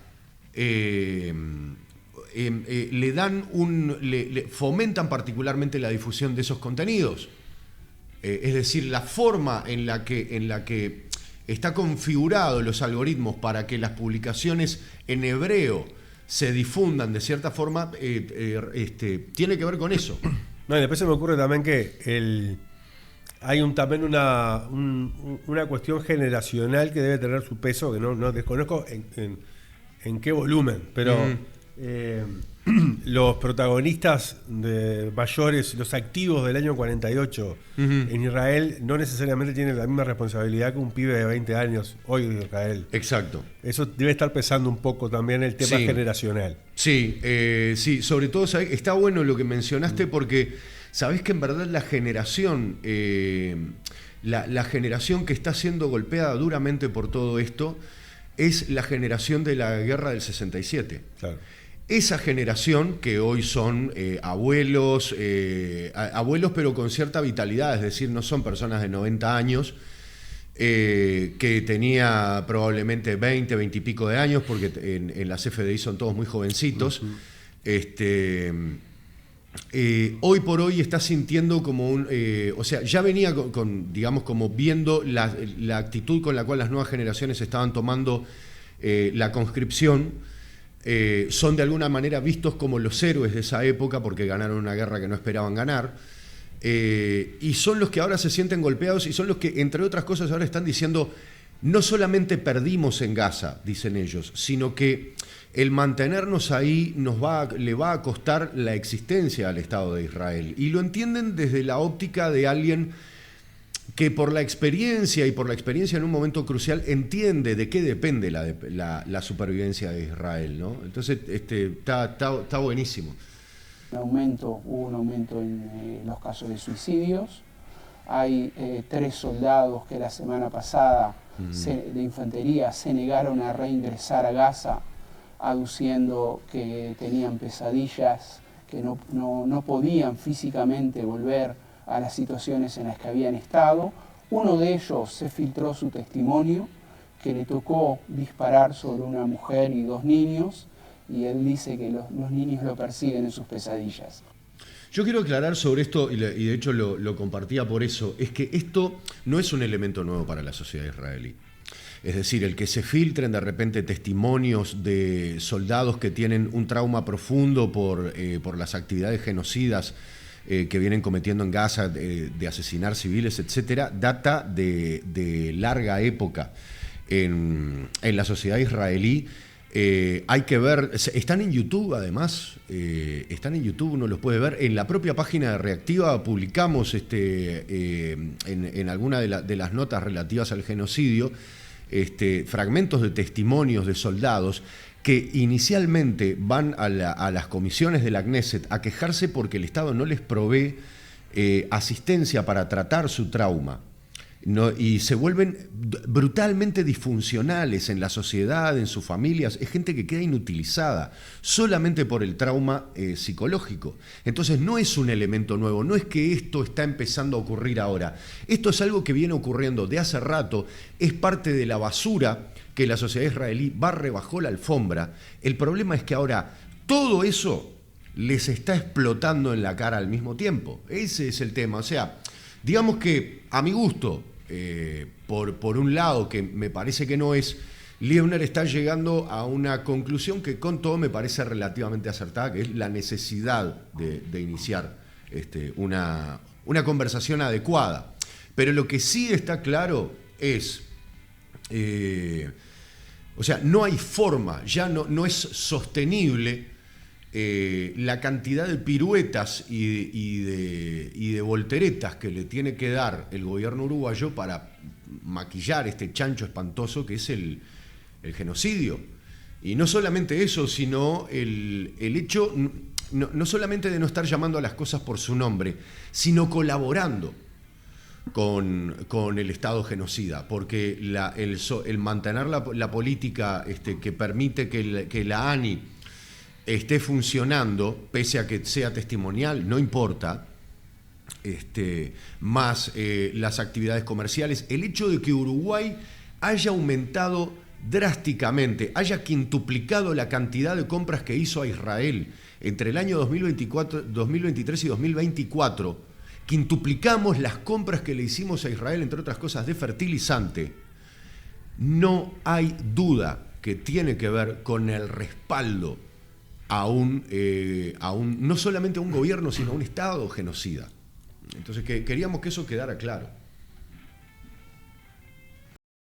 S1: le fomentan particularmente la difusión de esos contenidos. Es decir, la forma en la que está configurado los algoritmos para que las publicaciones en hebreo se difundan de cierta forma, tiene que ver con eso.
S2: No, y después se me ocurre también que hay también una cuestión generacional que debe tener su peso, que no desconozco en qué volumen, pero los protagonistas mayores, los activos del año 48 en Israel, no necesariamente tienen la misma responsabilidad que un pibe de 20 años hoy en Israel.
S1: Exacto.
S2: Eso debe estar pesando un poco también el tema generacional.
S1: Sí, sobre todo está bueno lo que mencionaste, porque sabés que en verdad la generación la generación que está siendo golpeada duramente por todo esto es la generación de la guerra del 67.
S2: Claro.
S1: Esa generación que hoy son abuelos pero con cierta vitalidad, es decir, no son personas de 90 años, que tenía probablemente 20 y pico de años, porque en la CFDI son todos muy jovencitos. Hoy por hoy está sintiendo como o sea, ya venía digamos, como viendo la actitud con la cual las nuevas generaciones estaban tomando la conscripción. Son de alguna manera vistos como los héroes de esa época porque ganaron una guerra que no esperaban ganar, y son los que ahora se sienten golpeados, y son los que, entre otras cosas, ahora están diciendo, no solamente perdimos en Gaza, dicen ellos, sino que el mantenernos ahí le va a costar la existencia al Estado de Israel, y lo entienden desde la óptica de alguien que por la experiencia en un momento crucial entiende de qué depende la supervivencia de Israel, ¿no? Entonces está buenísimo.
S10: Hubo un aumento en los casos de suicidios. Hay 3 soldados que la semana pasada de infantería se negaron a reingresar a Gaza, aduciendo que tenían pesadillas, que no podían físicamente volver a las situaciones en las que habían estado. Uno de ellos se filtró su testimonio, que le tocó disparar sobre una mujer y 2 niños, y él dice que los niños lo persiguen en sus pesadillas.
S1: Yo quiero aclarar sobre esto, y de hecho lo compartía por eso, es que esto no es un elemento nuevo para la sociedad israelí. Es decir, el que se filtren de repente testimonios de soldados que tienen un trauma profundo por las actividades genocidas que vienen cometiendo en Gaza, de asesinar civiles, etcétera, data de larga época en la sociedad israelí. Hay que ver, están en YouTube además, están en YouTube, uno los puede ver. En la propia página de Reactiva publicamos en alguna de las notas relativas al genocidio fragmentos de testimonios de soldados que inicialmente van a las comisiones de la Knesset a quejarse porque el Estado no les provee asistencia para tratar su trauma. Y se vuelven brutalmente disfuncionales en la sociedad, en sus familias. Es gente que queda inutilizada solamente por el trauma psicológico. Entonces no es un elemento nuevo, no es que esto está empezando a ocurrir ahora. Esto es algo que viene ocurriendo de hace rato, es parte de la basura que la sociedad israelí barre bajo la alfombra. El problema es que ahora todo eso les está explotando en la cara al mismo tiempo. Ese es el tema. O sea, digamos que a mi gusto, por un lado, que me parece que no es, Liebner está llegando a una conclusión que con todo me parece relativamente acertada, que es la necesidad de iniciar una conversación adecuada. Pero lo que sí está claro es, o sea, no hay forma, ya no es sostenible la cantidad de piruetas y de volteretas que le tiene que dar el gobierno uruguayo para maquillar este chancho espantoso que es el genocidio. Y no solamente eso, sino el hecho, no solamente de no estar llamando a las cosas por su nombre, sino colaborando con el Estado genocida, porque el mantener la política que permite que la ANI esté funcionando, pese a que sea testimonial, no importa, más las actividades comerciales, el hecho de que Uruguay haya aumentado drásticamente, haya quintuplicado la cantidad de compras que hizo a Israel entre el año 2023 y 2024, quintuplicamos las compras que le hicimos a Israel, entre otras cosas, de fertilizante, no hay duda que tiene que ver con el respaldo no solamente a un gobierno, sino a un Estado genocida. Entonces queríamos que eso quedara claro.